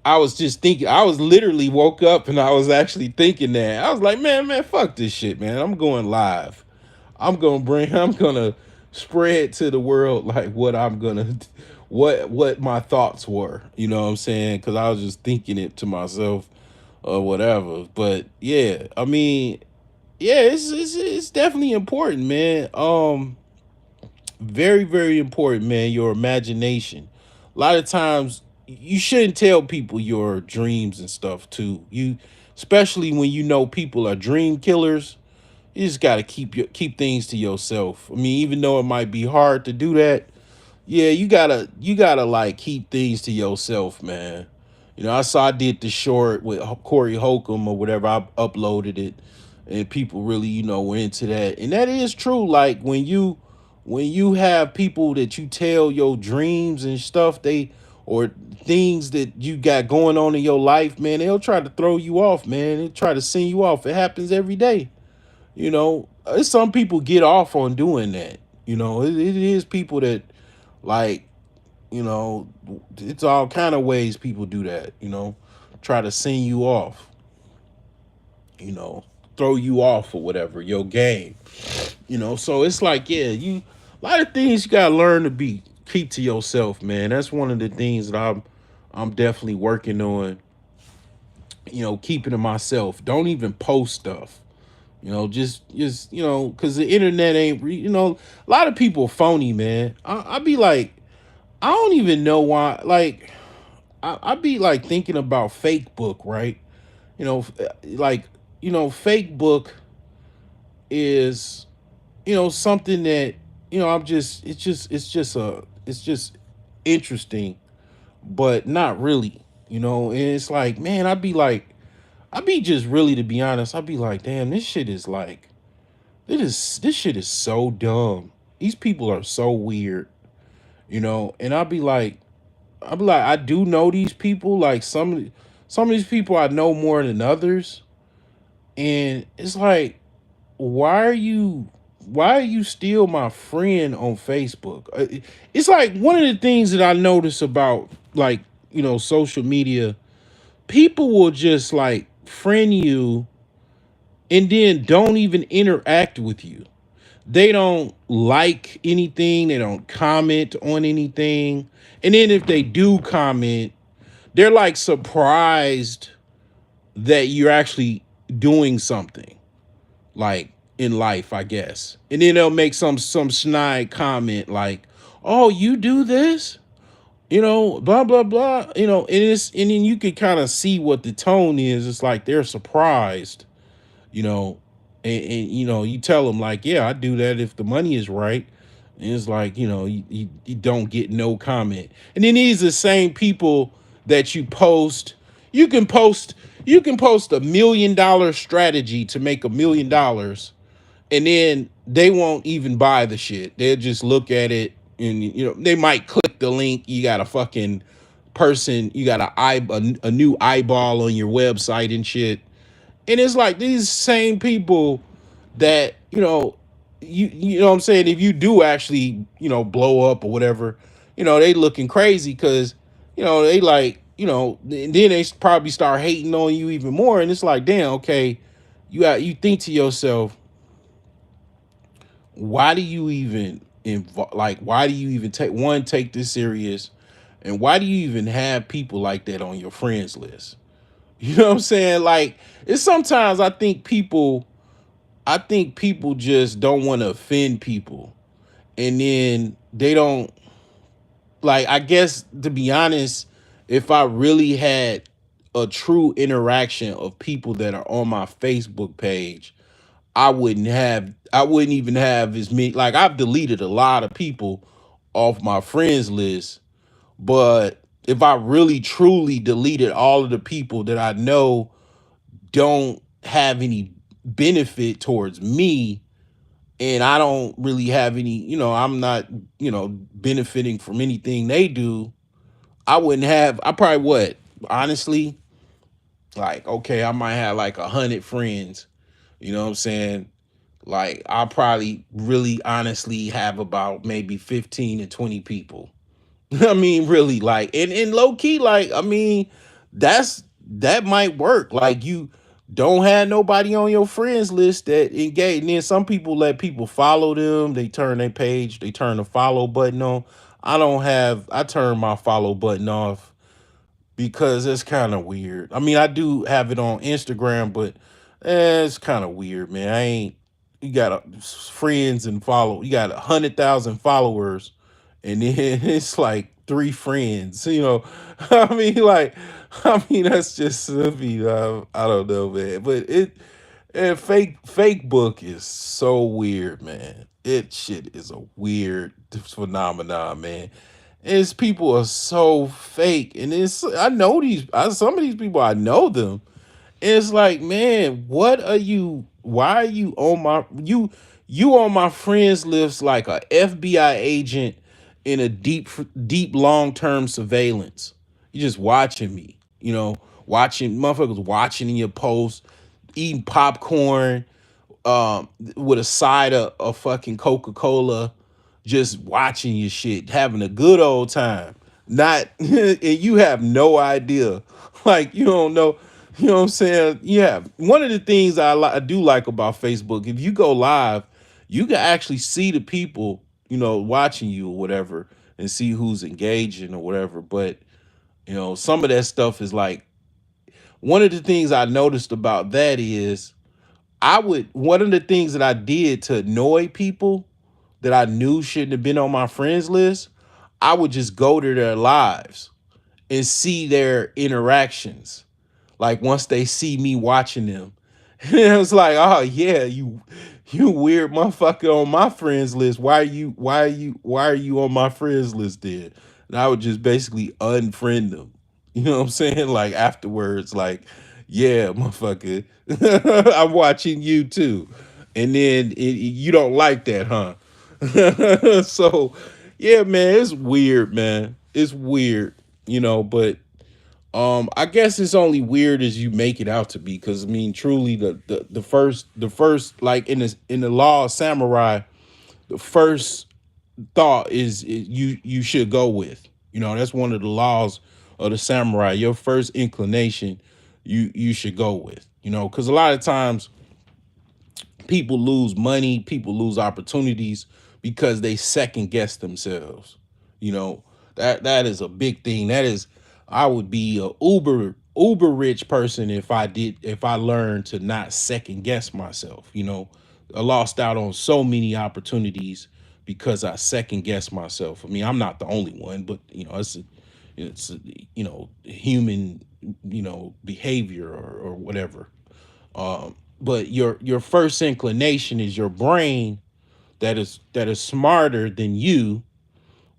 I was just thinking, I was literally woke up and I was actually thinking that. I was like, man, fuck this shit, man. I'm going live. I'm gonna spread to the world like what I'm gonna what my thoughts were. You know what I'm saying? Because I was just thinking it to myself or whatever. But yeah, I mean, yeah, it's definitely important, man. Very, very important, man. Your imagination. A lot of times you shouldn't tell people your dreams and stuff too. Especially when people are dream killers, you just got to keep things to yourself. I mean, even though it might be hard to do that, yeah, you gotta like keep things to yourself, man. I did the short with Corey Holcomb or whatever. I uploaded it, and people really, were into that. And that is true. Like when you have people that you tell your dreams and stuff, or things that you got going on in your life, man, they'll try to throw you off, man. They try to send you off. It happens every day. Some people get off on doing that. It is people that, like, you know it's all kind of ways people do that. Try to send you off, you know throw you off or whatever your game. So it's like, yeah, a lot of things you gotta learn to be keep to yourself, man. That's one of the things that I'm definitely working on. Keeping to myself. Don't even post stuff. Just because the internet ain't a lot of people phony, man. I be like, I don't even know why. Like, I be like thinking about fake book, right? Like, fake book is, something that, I'm just it's just interesting, but not really. And it's like, man, I'd be just really, to be honest, I'd be like, damn, this shit is like, this shit is so dumb. These people are so weird, and I'd be like, I'm like, I do know these people. Like some of these people I know more than others, and it's like, why are you why are you still my friend on Facebook? It's like one of the things that I notice about, like, social media. People will just like friend you and then don't even interact with you. They don't like anything, they don't comment on anything. And then if they do comment, they're like surprised that you're actually doing something, like, in life, I guess. And then they'll make some snide comment like, "Oh, you do this?" Blah blah blah. And then you can kind of see what the tone is. It's like they're surprised, you know, and you tell them like, "Yeah, I do that if the money is right." And it's like, you don't get no comment. And then these are the same people that you can post you can post $1 million strategy to make $1 million, and then they won't even buy the shit. They'll just look at it, and they might click the link. You got a fucking person, you got a new eyeball on your website and shit. And it's like these same people that, you know what I'm saying, if you do actually, blow up or whatever, they looking crazy because, they like, then they probably start hating on you even more. And it's like, damn, okay, you think to yourself, why do you even why do you even take this serious, and why do you even have people like that on your friends list? You know what I'm saying? Like, it's sometimes I think people just don't want to offend people, and then they don't, like, I guess, to be honest, if I really had a true interaction of people that are on my Facebook page, I wouldn't even have as many. Like, I've deleted a lot of people off my friends list, but if I really truly deleted all of the people that I know don't have any benefit towards me, and I don't really have any, I'm not, benefiting from anything they do, I probably, what, honestly, like, okay, I might have like 100 friends, you know what I'm saying? Like, I'll probably really honestly have about maybe 15 to 20 people. I mean, really, like, and low key, like, I mean, that might work. Like, you don't have nobody on your friends list that engage. And then some people let people follow them. They turn their page, they turn the follow button on. I turn my follow button off because it's kind of weird. I mean, I do have it on Instagram, but it's kind of weird, man. I ain't You got friends and follow. You got 100,000 followers, and then it's like three friends. I mean, like, that's just, I mean, I don't know, man. But fake book is so weird, man. It shit is a weird phenomenon, man. Is people are so fake, and I know some of these people, I know them. It's like, man, what are you? Why are you on you on my friends list like a FBI agent in a deep long-term surveillance? You just watching me, watching motherfuckers, watching your posts, eating popcorn, with a side of fucking Coca-Cola, just watching your shit, having a good old time. Not and you have no idea. Like, you don't know, you know what I'm saying? Yeah. One of the things I do like about Facebook, if you go live, you can actually see the people, watching you or whatever, and see who's engaging or whatever. But, some of that stuff is like, one of the things I noticed about that is, one of the things that I did to annoy people that I knew shouldn't have been on my friends list, I would just go to their lives and see their interactions. Like, once they see me watching them, and it was like, oh yeah, you weird motherfucker on my friends list. Why are you on my friends list then? And I would just basically unfriend them. You know what I'm saying? Like, afterwards, like, yeah, motherfucker, I'm watching you too. And then you don't like that, huh? So, yeah, man, it's weird, man. It's weird. But I guess it's only weird as you make it out to be, because I mean, truly, the first like in the law of samurai, the first thought is you should go with. That's one of the laws of the samurai. Your first inclination, you should go with. Because a lot of times people lose money, people lose opportunities because they second guess themselves. You know, that is a big thing. That is, I would be a uber rich person if I learned to not second guess myself. I lost out on so many opportunities because I second guess myself. I mean, I'm not the only one, but it's human behavior or whatever. But your first inclination is your brain that is smarter than you,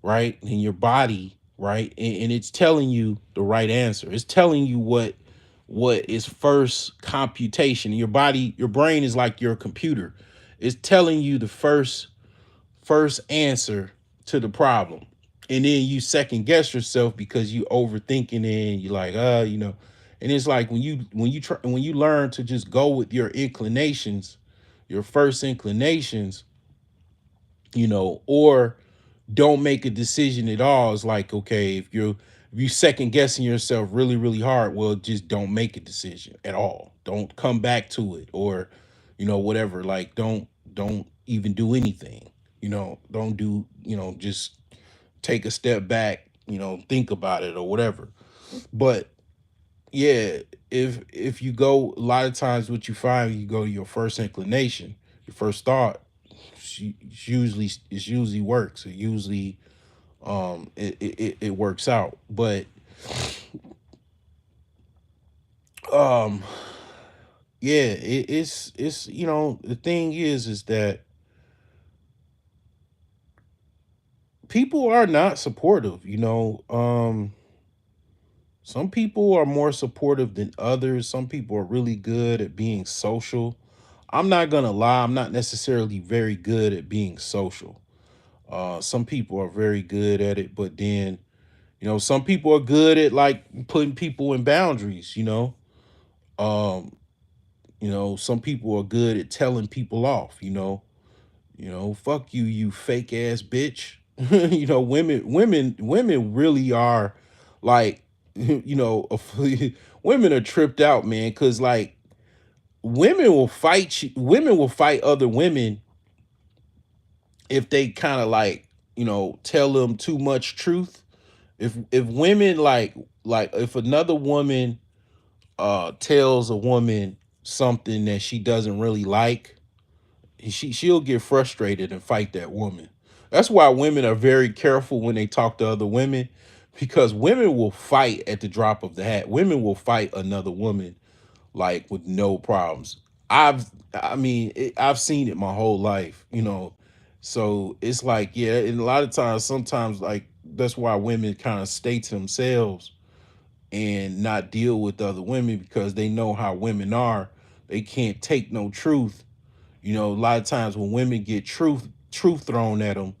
right? And your body, right? And it's telling you the right answer. It's telling you what is first computation. Your brain is like your computer. It's telling you the first answer to the problem. And then you second guess yourself because you overthinking it and you're like, and it's like when you learn to just go with your inclinations, your first inclinations, or don't make a decision at all. It's like, okay, if you second guessing yourself really, really hard, well, just don't make a decision at all. Don't come back to it, or whatever. Like, don't even do anything. Don't do, just take a step back, think about it or whatever. But yeah, if you go, a lot of times what you find, you go to your first inclination, your first thought, it usually works. It works out. But um yeah, it's the thing is that people are not supportive. Some people are more supportive than others. Some people are really good at being social. I'm not gonna lie, I'm not necessarily very good at being social. Some people are very good at it, but then some people are good at like putting people in boundaries. Um, some people are good at telling people off. Fuck you, you fake ass bitch. Women really are like, women are tripped out, man, because like women will fight other women if they kind of like, tell them too much truth. If women like if another woman tells a woman something that she doesn't really like, she'll get frustrated and fight that woman. That's why women are very careful when they talk to other women, because women will fight at the drop of the hat. Women will fight another woman like with no problems. I've seen it my whole life. So it's like, yeah, and a lot of times, sometimes, like, that's why women kind of stay to themselves and not deal with other women, because they know how women are. They can't take no truth. A lot of times when women get truth thrown at them,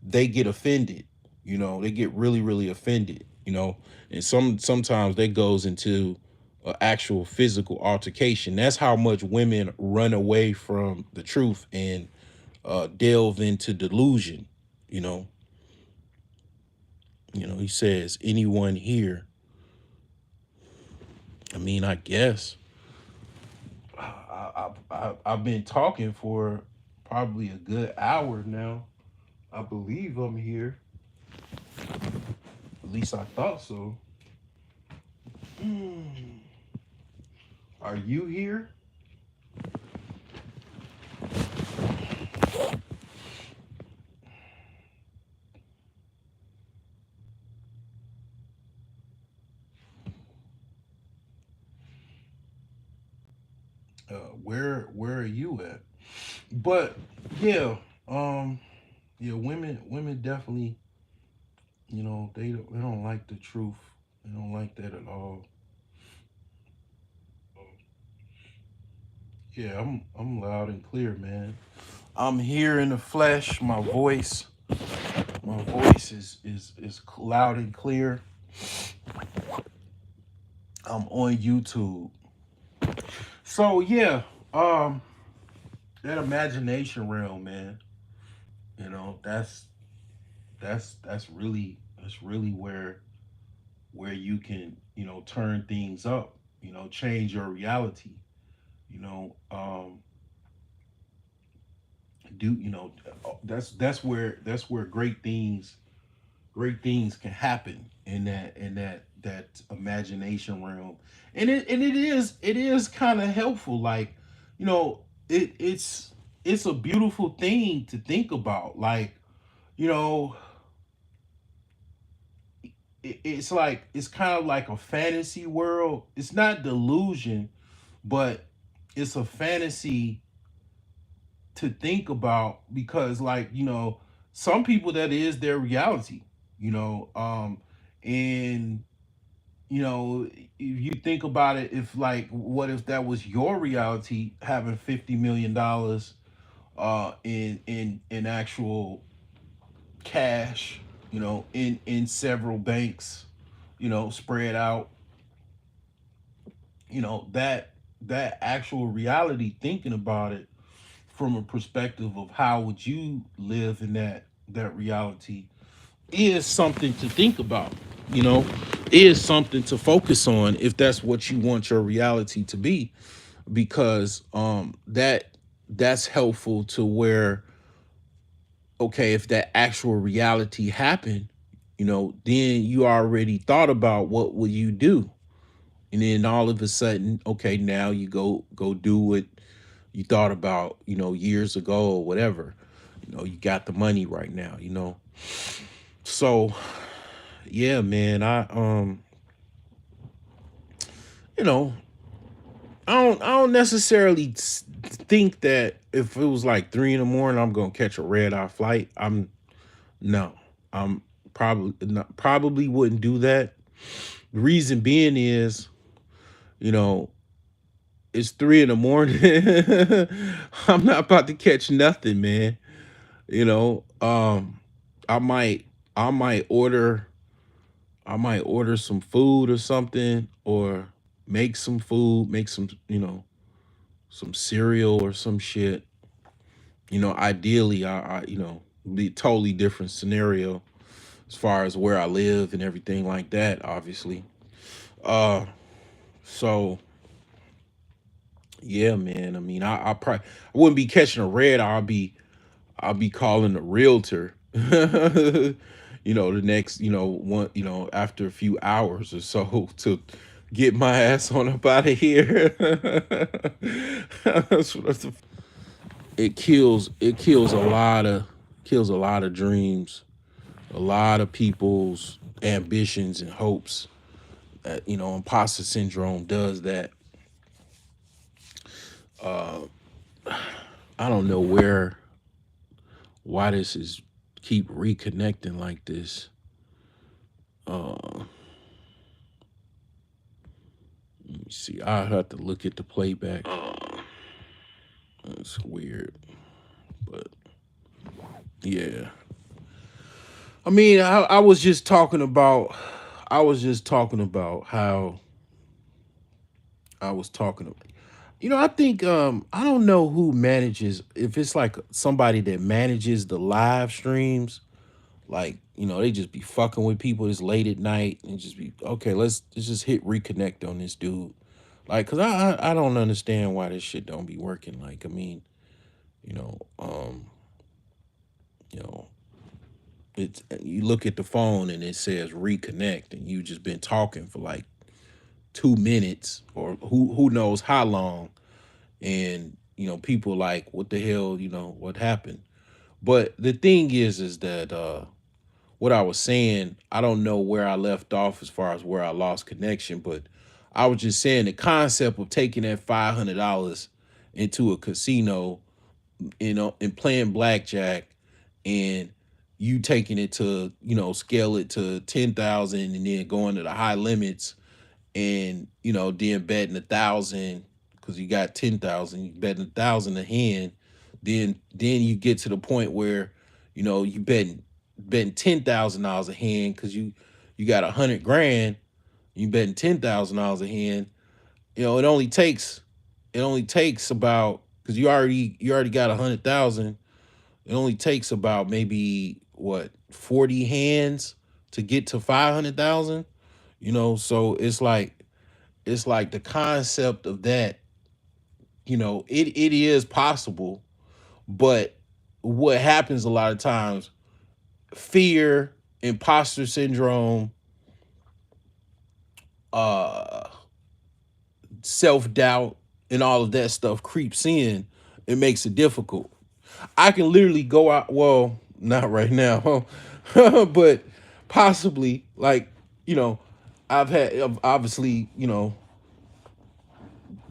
they get offended. They get really, really offended. And sometimes that goes into an actual physical altercation. That's how much women run away from the truth and delve into delusion. You know, he says, anyone here? I mean, I guess I've been talking for probably a good hour now. I believe I'm here. At least I thought so. Are you here? Where are you at? But yeah, yeah, women definitely, they don't like the truth. They don't like that at all. Yeah, I'm loud and clear, man. I'm here in the flesh. My voice is loud and clear. I'm on YouTube. So yeah, um, that imagination realm, man. You know, that's really where you can, turn things up, change your reality, you know, do that's where great things can happen in that imagination realm. And it is kind of helpful, like, you know it's a beautiful thing to think about, like, you know it's like it's kind of like a fantasy world. It's not delusion, but it's a fantasy to think about, because, like, some people, that is their reality, you know and if you think about it, if, like, what if that was your reality, having $50 million in actual cash, in several banks, spread out, that actual reality, thinking about it from a perspective of how would you live in that reality, is something to think about, you know, is something to focus on, if that's what you want your reality to be, because that's helpful to where, okay, if that actual reality happened, then you already thought about what would you do. And then all of a sudden, okay, now you go do what you thought about, years ago or whatever. You got the money right now, so yeah, man, you know I don't necessarily think that if it was like 3 in the morning, I'm gonna catch a red eye flight. No, I'm probably wouldn't do that. The reason being is, you know it's 3 in the morning. I'm not about to catch nothing, man. you know um i might i might order I might order some food or something, or make some food, make some cereal or some shit. Ideally, be a totally different scenario as far as where I live and everything like that, obviously. Uh, so yeah, man. I mean, I wouldn't be catching a red. I'll be calling a realtor. The next, one, after a few hours or so, to get my ass on up out of here. It kills a lot of dreams, a lot of people's ambitions and hopes. Imposter syndrome does that. I don't know why this is keep reconnecting like this. Let me see. I have to look at the playback. That's weird, but yeah. I mean, I was just talking about. I was just talking about how I was talking about. I think I don't know who manages, if it's like somebody that manages the live streams, like, they just be fucking with people this late at night and just be, okay, let's just hit reconnect on this dude. Like, cause I don't understand why this shit don't be working. Like, I mean, you know, um, you know, it's, you look at the phone and it says reconnect, and you just been talking for like 2 minutes, or who knows how long, and people like, what the hell, what happened. But the thing is that what I was saying, I don't know where I left off as far as where I lost connection, but I was just saying the concept of taking that $500 into a casino, and playing blackjack, and you taking it to, scale it to 10,000, and then going to the high limits, and then betting 1,000, because you got 10,000, you betting 1,000 a hand. Then you get to the point where you betting $10,000 a hand, because you got 100 grand, you betting $10,000 a hand. It only takes about, because you already got 100,000. It only takes about maybe what 40 hands to get to 500,000. So it's like the concept of that. It is possible, but what happens a lot of times, fear, imposter syndrome, uh self-doubt, and all of that stuff creeps in. It makes it difficult. I can literally go out, well, not right now, but possibly, like, you know, obviously,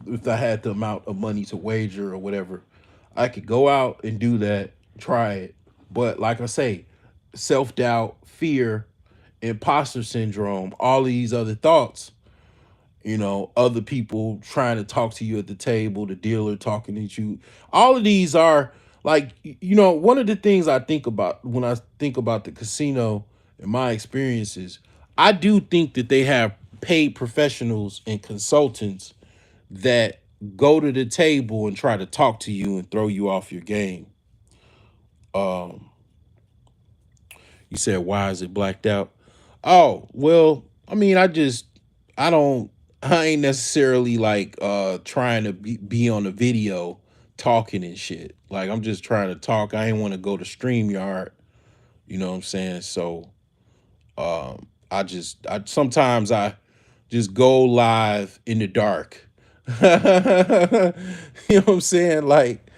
if I had the amount of money to wager or whatever, I could go out and do that, try it. But like I say, self doubt, fear, imposter syndrome, all of these other thoughts, other people trying to talk to you at the table, the dealer talking to you. All of these are like, one of the things I think about when I think about the casino and my experiences, I do think that they have paid professionals and consultants that go to the table and try to talk to you and throw you off your game. Um, you said, why is it blacked out? Oh, well, I mean, I ain't necessarily like trying to be on the video talking and shit. Like, I'm just trying to talk. I ain't want to go to StreamYard, you know what I'm saying? So I sometimes I just go live in the dark. You know what I'm saying? Like,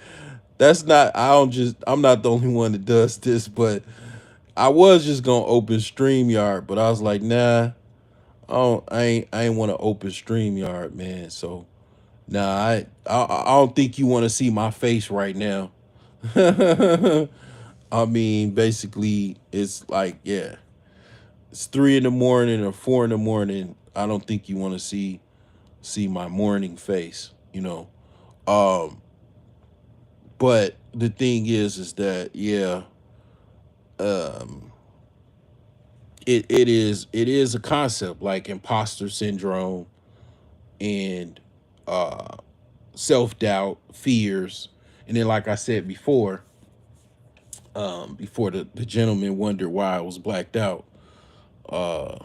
that's not I don't just I'm not the only one that does this, but I was just gonna open StreamYard, but I was like, nah, I ain't want to open StreamYard, man. So nah, I don't think you want to see my face right now. I mean, basically, it's like, yeah, it's 3 in the morning or 4 in the morning. I don't think you want to see my morning face, Um, but the thing is that, yeah, um, it is a concept like imposter syndrome and uh self doubt, fears, and then, like I said before the gentleman wondered why I was blacked out. Uh,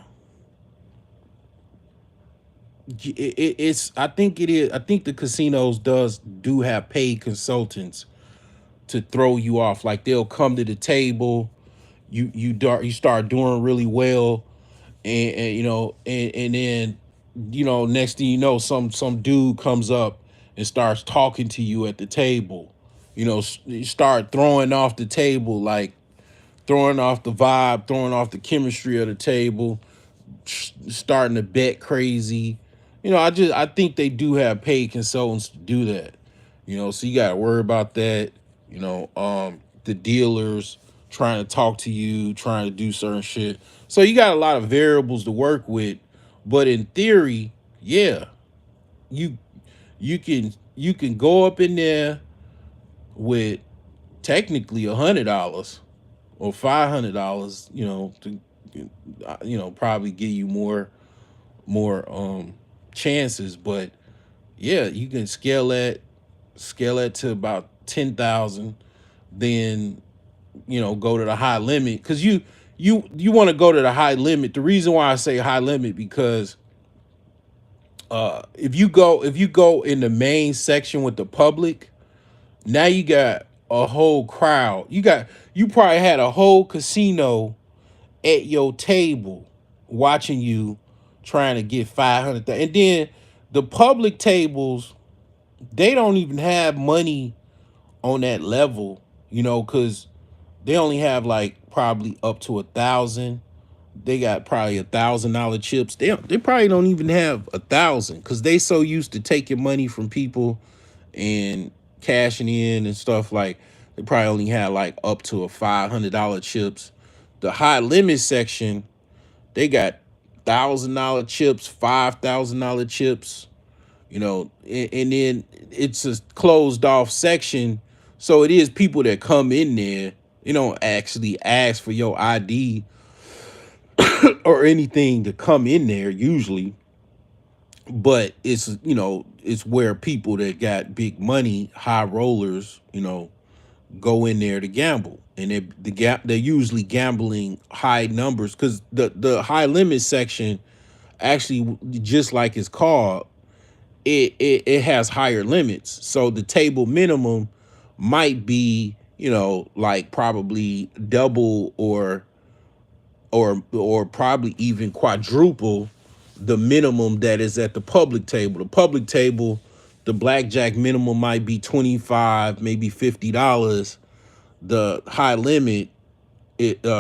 it's I think it is. I think the casinos do have paid consultants to throw you off. Like, they'll come to the table, you start doing really well, and and then, next thing you know, some dude comes up and starts talking to you at the table. You start throwing off the table, like throwing off the vibe, throwing off the chemistry of the table, starting to bet crazy. I think they do have paid consultants to do that. So you got to worry about that. The dealers trying to talk to you, trying to do certain shit. So you got a lot of variables to work with. But in theory, yeah, you you can go up in there with technically $100 or $500, to probably give you more chances. But yeah, you can scale that to about 10,000, then go to the high limit, because you want to go to the high limit. The reason why I say high limit, because if you go in the main section with the public, now you got a whole crowd. You probably had a whole casino at your table watching you trying to get 500, and then the public tables, they don't even have money on that level, because they only have like probably up to 1,000. They got probably $1,000 chips. They probably don't even have 1,000, because they so used to taking money from people and cashing in and stuff. Like, they probably only had like up to a $500 chips. The high limit section, they got $1,000 chips, $5,000 chips. And then it's a closed off section, so it is people that come in there. They don't actually ask for your ID. or anything to come in there usually, but it's, it's where people that got big money, high rollers, go in there to gamble, and they're usually gambling high numbers, because the high limit section actually, just like it's called, it has higher limits. So the table minimum might be, like probably double or probably even quadruple the minimum that is at the public table. The public table, the blackjack minimum might be 25, maybe $50. The high limit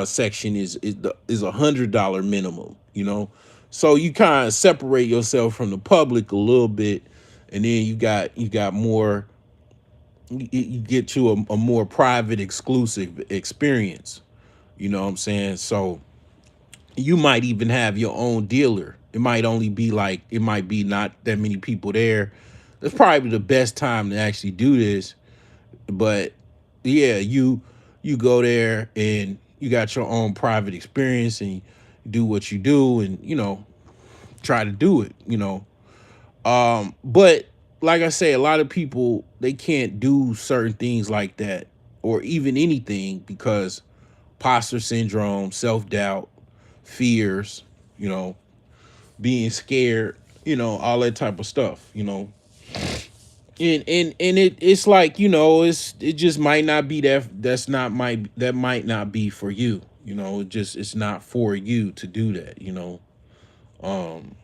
section is $100 minimum. So you kind of separate yourself from the public a little bit, and then you got more. You get to a more private, exclusive experience. You know what I'm saying? So you might even have your own dealer. It might be not that many people there. That's probably the best time to actually do this. But yeah, you go there and you got your own private experience, and you do what you do, and try to do it. But like I say, a lot of people, they can't do certain things like that, or even anything, because imposter syndrome, self-doubt, fears, you know, being scared, all that type of stuff. And it's like, it just might not be that might not be for you. It's not for you to do that. Um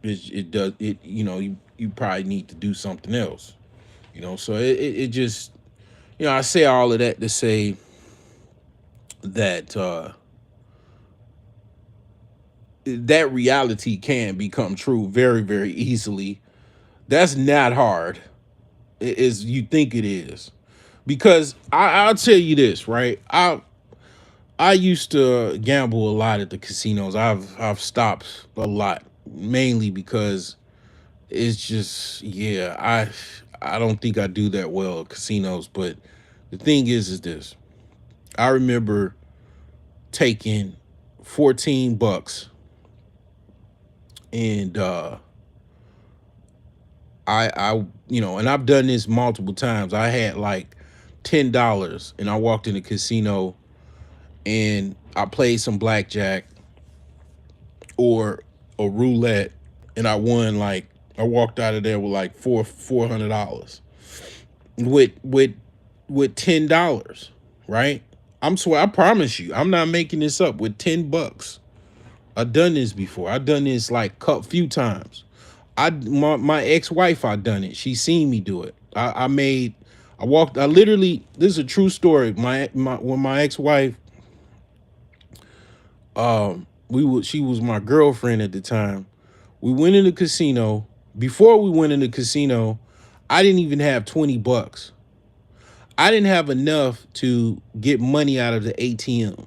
it does it you probably need to do something else. So it just, I say all of that to say that that reality can become true very, very easily. That's not hard as you think it is. Because I'll tell you this, right? I used to gamble a lot at the casinos. I've stopped a lot, mainly because it's just, yeah, I don't think I do that well at casinos. But the thing is this: I remember taking $14, and and I've done this multiple times. I had like $10, and I walked in the casino, and I played some blackjack or a roulette, and I won, like, I walked out of there with like $400 with $10, right? I promise you, I'm not making this up. With $10, I've done this before. I've done this like a few times. My ex-wife, I done it. She seen me do it. I walked. I literally. This is a true story. When my ex-wife, she was my girlfriend at the time. We went in the casino. Before we went in the casino, I didn't even have $20. I didn't have enough to get money out of the ATM.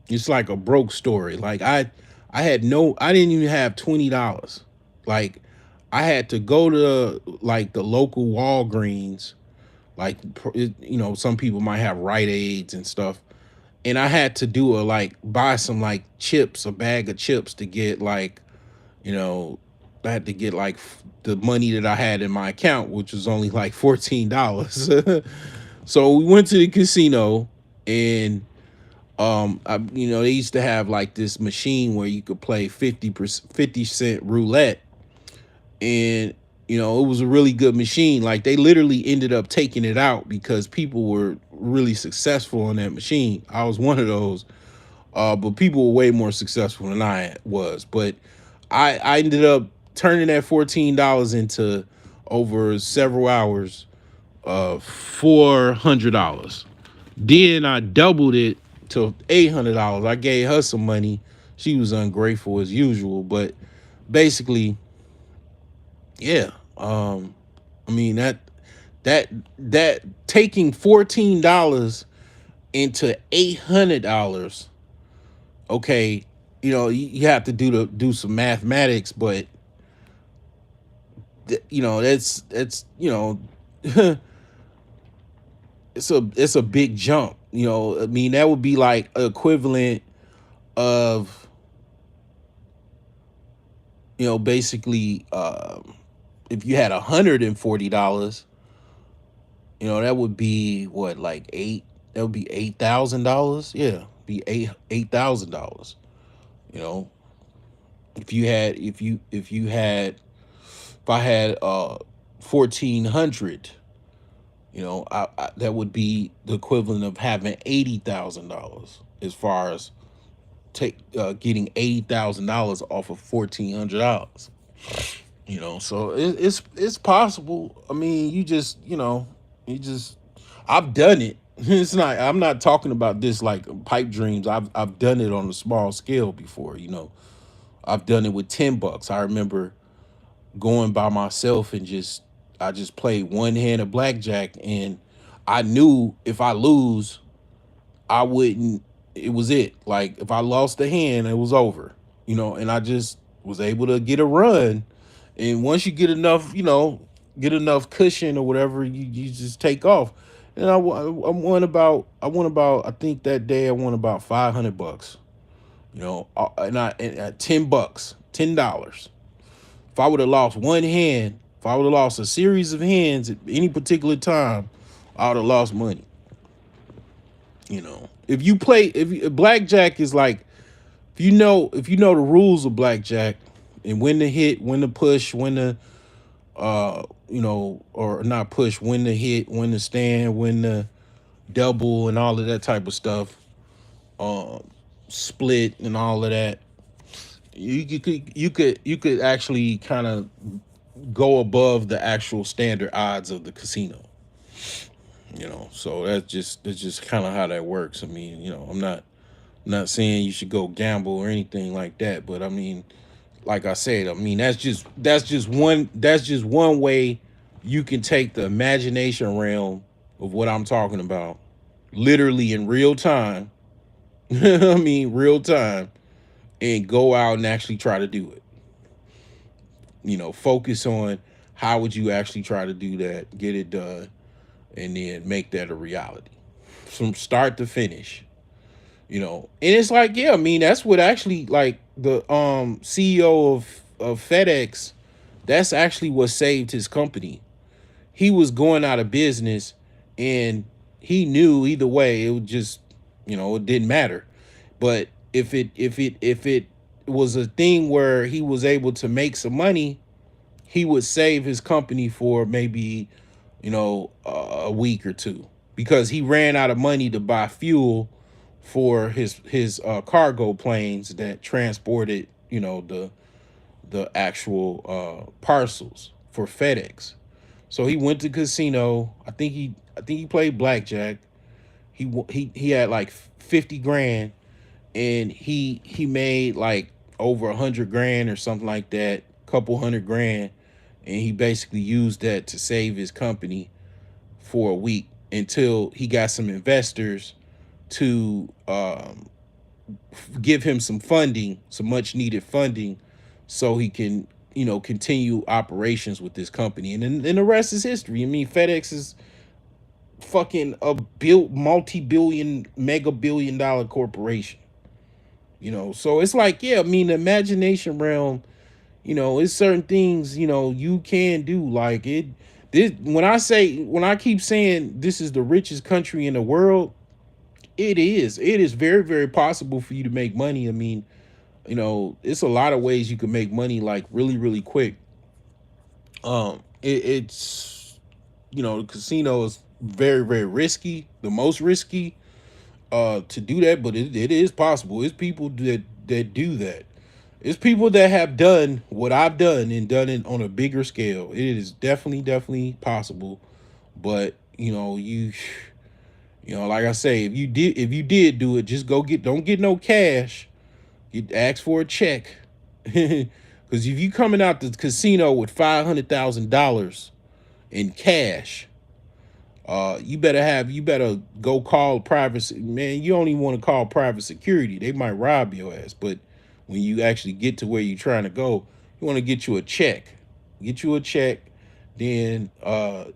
It's like a broke story. Like I didn't even have $20. Like, I had to go to like the local Walgreens, like, some people might have Rite Aids and stuff, and I had to do buy some like chips, a bag of chips, to get like, you know, I had to get like the money that I had in my account, which was only like $14. So we went to the casino, and they used to have like this machine where you could play 50 cent roulette, and it was a really good machine. Like, they literally ended up taking it out because people were really successful on that machine. I was one of those, but people were way more successful than I was. But I ended up turning that $14 into, over several hours, $400. Then I doubled it to $800. I gave her some money. She was ungrateful as usual, but basically, yeah. I mean, that taking $14 into $800. Okay, you have to do some mathematics, but that's it's a big jump. I mean, that would be like equivalent of, basically, if you had $140, that would be what, like that would be $8,000. Yeah, be $8,000. You know, if I had 1,400, that would be the equivalent of having $80,000, as far as take getting $80,000 off of $1,400. So it's possible. I mean, you just I've done it. It's not. I'm not talking about this like pipe dreams. I've done it on a small scale before. I've done it with $10. I remember going by myself and I just played one hand of blackjack, and I knew if I lose, I wouldn't. It was it. Like if I lost the hand, it was over. And I just was able to get a run. And once you get enough cushion or whatever, you just take off. And I won about I think that day I won about $500. And at $10, $10. If I would have lost one hand, if I would have lost a series of hands at any particular time, I would have lost money. If blackjack is like, if you know the rules of blackjack, and when to hit, when to push, when to or not push, when to hit, when to stand, when to double, and all of that type of stuff, um, split and all of that, you could actually kind of go above the actual standard odds of the casino. So that's just kind of how that works. I mean, I'm not saying you should go gamble or anything like that, but I mean, like I said, I mean that's just one way you can take the imagination realm of what I'm talking about, literally in real time. I mean, real time, and go out and actually try to do it. Focus on how would you actually try to do that, get it done, and then make that a reality from start to finish. And it's like, yeah, I mean, that's what actually, like, the CEO of FedEx, that's actually what saved his company. He was going out of business, and he knew either way it would just, it didn't matter. But if it was a thing where he was able to make some money, he would save his company for maybe, a week or two, because he ran out of money to buy fuel for his cargo planes that transported, the actual parcels for FedEx. So he went to casino. I think he played blackjack. He had like 50 grand, and he made like over 100 grand or something like that, couple 100 grand, and he basically used that to save his company for a week until he got some investors to give him some funding, some much needed funding, so he can, continue operations with this company. And then the rest is history. I mean, FedEx is fucking a multi-billion, mega billion dollar corporation. So it's like, yeah, I mean, the imagination realm, it's certain things, you can do. Like when I keep saying this is the richest country in the world, it is very, very possible for you to make money. I mean, it's a lot of ways you can make money, like really, really quick. It's the casino is very, very risky, the most risky to do that, but it is possible. It's people that do that. It's people that have done what I've done and done it on a bigger scale. It is definitely, definitely possible. But like I say, if you did do it, just don't get no cash. You ask for a check. Because if you coming out the casino with $500,000 in cash, you better go call private. Man, you don't even want to call private security. They might rob your ass. But when you actually get to where you're trying to go, you want to get you a check. Get you a check, then go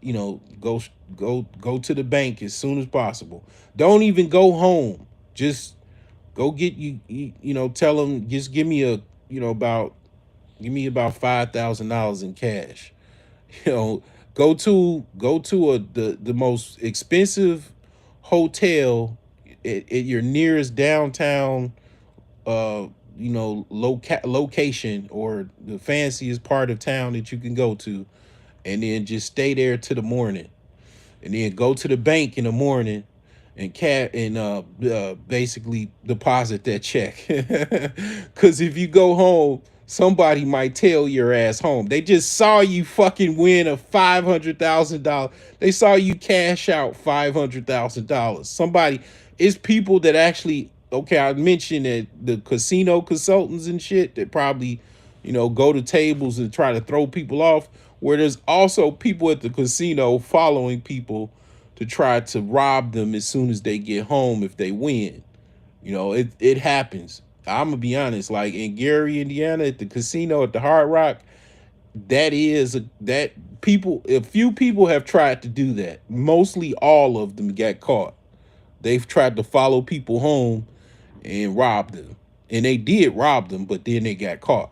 to the bank as soon as possible. Don't even go home. Just Go get you know, tell them just give me a, you know, about give me about $5,000 in cash. You know, go to the most expensive hotel at your nearest downtown uh location, or the fanciest part of town that you can go to, and then just stay there till the morning, and then go to the bank in the morning and basically deposit that check. Because if you go home, somebody might tail your ass home. They just saw you fucking win a $500,000. They saw you cash out $500,000. Somebody, it's people that actually, okay, I mentioned that the casino consultants and shit that probably, you know, go to tables and try to throw people off, where there's also people at the casino following people to try to rob them as soon as they get home if they win. You know, it happens. I'm gonna be honest. Like in Gary, Indiana, at the casino at the Hard Rock, that people. A few people have tried to do that. Mostly all of them got caught. They've tried to follow people home and rob them, and they did rob them, but then they got caught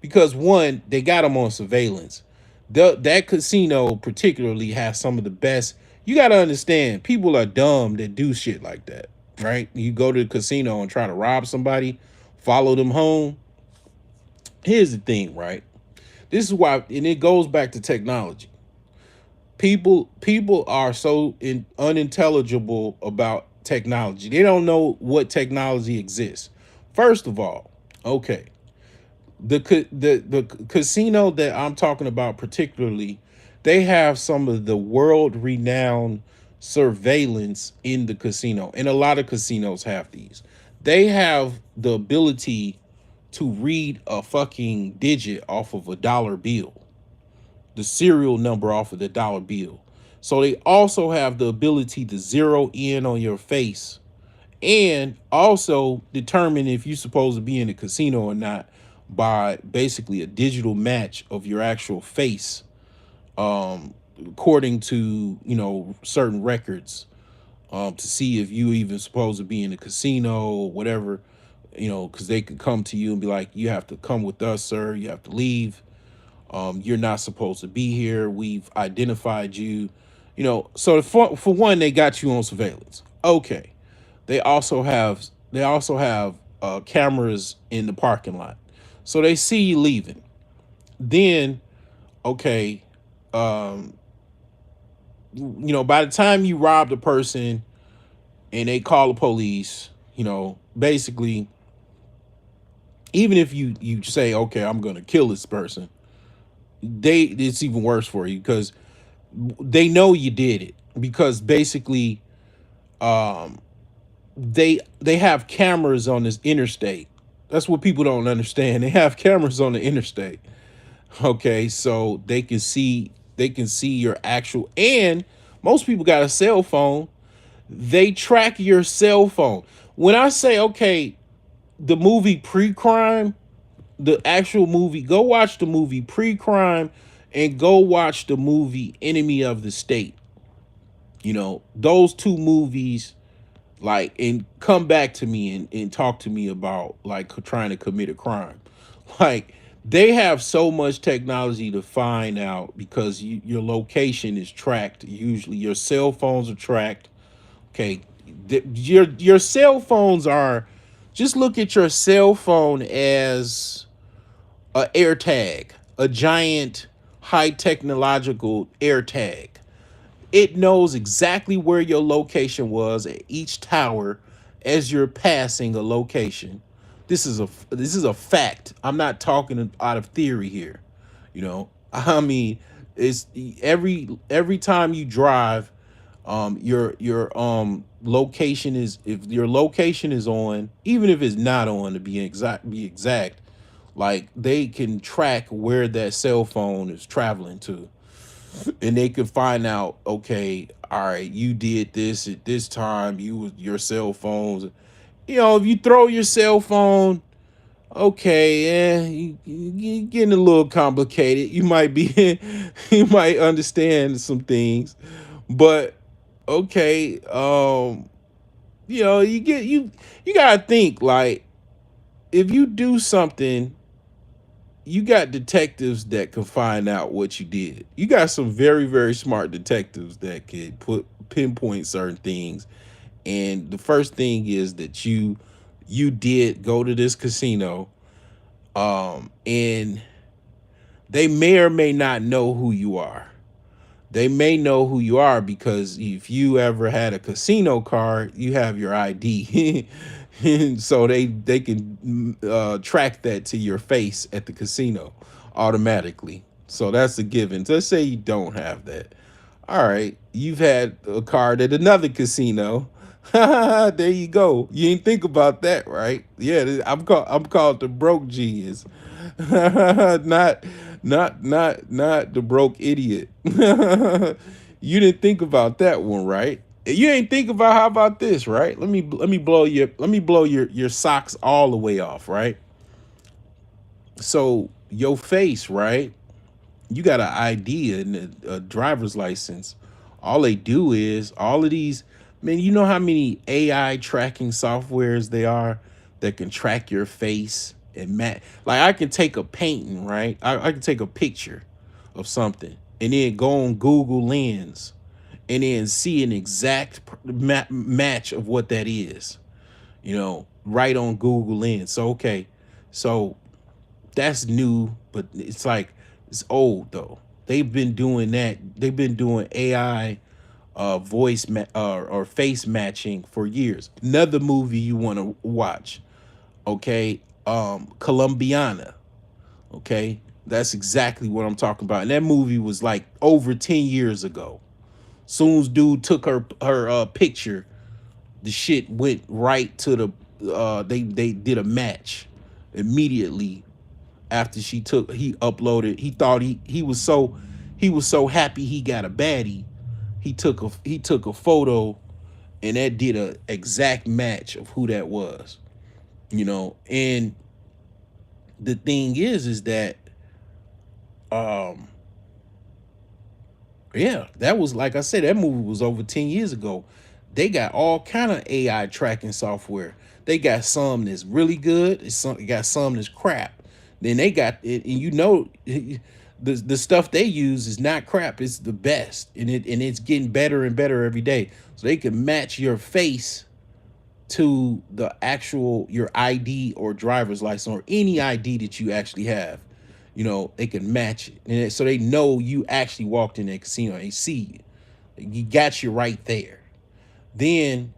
because one, they got them on surveillance. That casino particularly has some of the best. You got to understand, people are dumb that do shit like that, right? You go to the casino and try to rob somebody, follow them home. Here's the thing, right? This is why, and it goes back to technology. People are so unintelligible about technology. They don't know what technology exists. First of all, okay, the casino that I'm talking about particularly, they have some of the world renowned surveillance in the casino, and a lot of casinos have these. They have the ability to read a fucking digit off of a dollar bill, the serial number off of the dollar bill. So they also have the ability to zero in on your face and also determine if you're supposed to be in a casino or not by basically a digital match of your actual face, according to, you know, certain records, to see if you even supposed to be in a casino or whatever, you know, because they could come to you and be like, you have to come with us, sir, you have to leave, you're not supposed to be here, we've identified you, you know. So for one, they got you on surveillance. Okay, they also have cameras in the parking lot, so they see you leaving. Then, okay, um, you know, by the time you rob the person and they call the police, you know, basically, even if you say, okay, I'm gonna kill this person, it's even worse for you because they know you did it, because basically, um, they have cameras on this interstate. That's what people don't understand. They have cameras on the interstate. Okay, so they can see your actual, and most people got a cell phone. They track your cell phone. When I say, okay, the movie Pre-Crime, the actual movie, go watch the movie Pre-Crime and go watch the movie Enemy of the State. You know, those two movies, like, and come back to me and talk to me about like trying to commit a crime. Like, they have so much technology to find out because your location is tracked. Usually your cell phones are tracked. Okay, your cell phones are, just look at your cell phone as a air tag, a giant high technological air tag. It knows exactly where your location was at each tower as you're passing a location. This is a fact. I'm not talking out of theory here. You know, I mean, it's every time you drive, your location is, if your location is on, even if it's not on, to be exact, like they can track where that cell phone is traveling to, and they could find out, okay, all right, you did this at this time, your cell phones, you know, if you throw your cell phone, okay, you getting a little complicated, you might be you might understand some things, but okay, you gotta think like if you do something, you got detectives that can find out what you did. You got some very, very smart detectives that can pinpoint certain things. And the first thing is that you did go to this casino, and they may or may not know who you are. They may know who you are because if you ever had a casino card, you have your ID. So they can track that to your face at the casino automatically. So that's a given. Let's say you don't have that. All right, you've had a card at another casino. There you go. You didn't think about that, right? Yeah, I'm called the broke genius. Not the broke idiot. You didn't think about that one, right? You ain't think about how about this, right? Let me blow your socks all the way off, right? So your face, right? You got an ID and a driver's license. All they do is all of these. Man, you know how many AI tracking softwares they are that can track your face and match. Like I can take a painting, right? I can take a picture of something and then go on Google Lens and then see an exact match of what that is. Right on Google Lens. So okay, so that's new, but it's like it's old though. They've been doing that. They've been doing AI or face matching for years. Another movie you want to watch, okay? Colombiana, okay? That's exactly what I'm talking about. And that movie was like over 10 years ago. Soon as dude took her picture, the shit went right to they did a match immediately after he uploaded. He thought he was so happy he got a baddie. He took a photo and that did a exact match of who that was. And the thing is that um yeah, that was like I said, that movie was over 10 years ago. They got all kind of AI tracking software. They got some that's really good. They got some that's crap. Then they got it, and the stuff they use is not crap. It's the best, and it's getting better and better every day. So they can match your face to the actual your ID or driver's license or any ID that you actually have. They can match it, and so they know you actually walked in that casino. They see you got you right there. Then,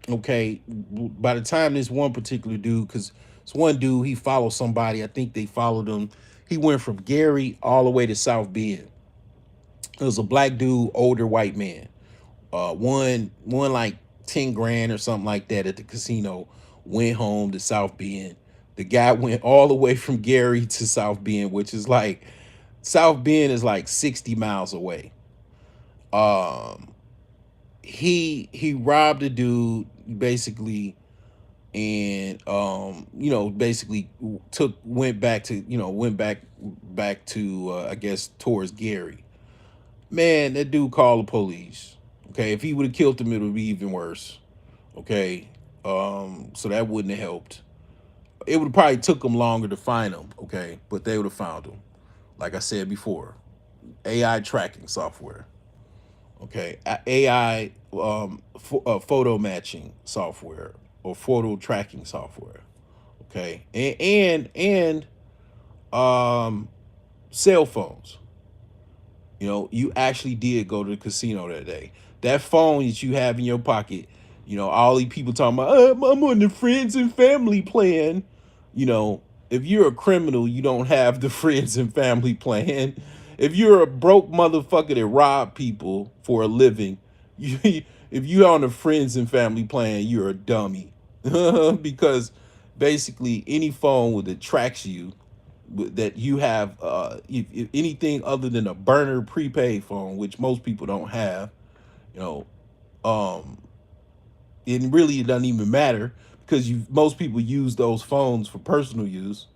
okay, by the time this one particular dude, because it's one dude, he followed somebody. I think they followed him. He went from Gary all the way to South Bend. It was a black dude, older white man. Won like 10 grand or something like that at the casino. Went home to South Bend. The guy went all the way from Gary to South Bend, which is like South Bend is like 60 miles away. Um, he robbed a dude basically, and basically took went back to I guess towards Gary. Man, that dude called the police. Okay, if he would have killed him, it would be even worse. Okay, so that wouldn't have helped. It would have probably took them longer to find him. Okay, but they would have found him. Like I said before, AI tracking software. Okay, AI photo matching software or photo tracking software. Okay, and cell phones. You actually did go to the casino that day. That phone that you have in your pocket, all these people talking about, I'm on the friends and family plan. You know, if you're a criminal, you don't have the friends and family plan. If you're a broke motherfucker that rob people for a living, you, if you're on the friends and family plan, you're a dummy. Because basically any phone that tracks you that you have if anything other than a burner prepaid phone, which most people don't have, you know, um, it really doesn't even matter because most people use those phones for personal use.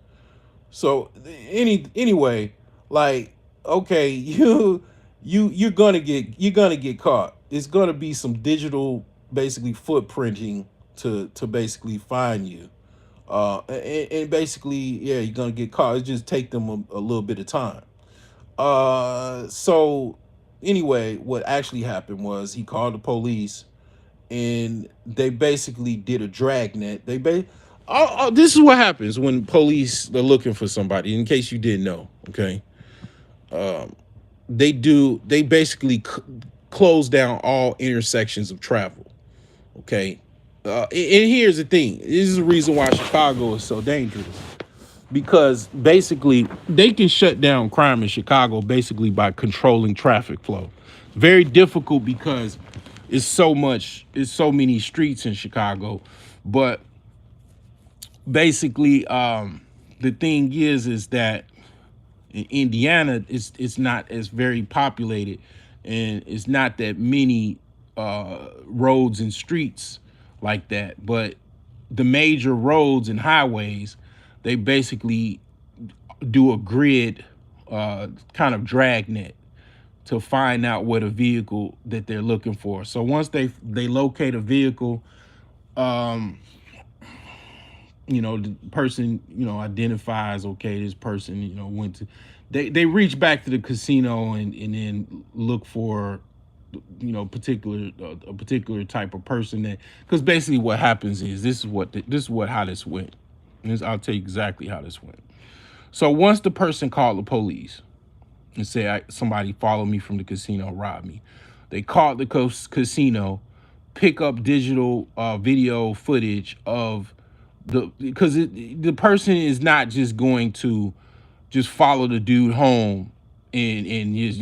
So anyway, like okay, you're gonna get caught. It's gonna be some digital. basically footprinting to basically find you. And basically, yeah, you're gonna get caught. It just take them a little bit of time. So anyway, what actually happened was he called the police, and they basically did a dragnet. This is what happens when police are looking for somebody. In case you didn't know, okay, they basically close down all intersections of travel. Okay, and here's the thing: this is the reason why Chicago is so dangerous, because basically they can shut down crime in Chicago basically by controlling traffic flow. Very difficult because it's so many streets in Chicago, but basically the thing is that in Indiana it's not as very populated, and it's not that many roads and streets like that, but the major roads and highways, they basically do a grid kind of dragnet to find out what a vehicle that they're looking for. So once they locate a vehicle, um, the person, identifies, okay, this person, went to, they reach back to the casino and then look for, particular a particular type of person, that, because basically what happens is this is what how this went. I'll tell you exactly how this went. So once the person called the police and said, somebody followed me from the casino, robbed me, they called the casino, pick up digital video footage of because the person is not just going to just follow the dude home and just,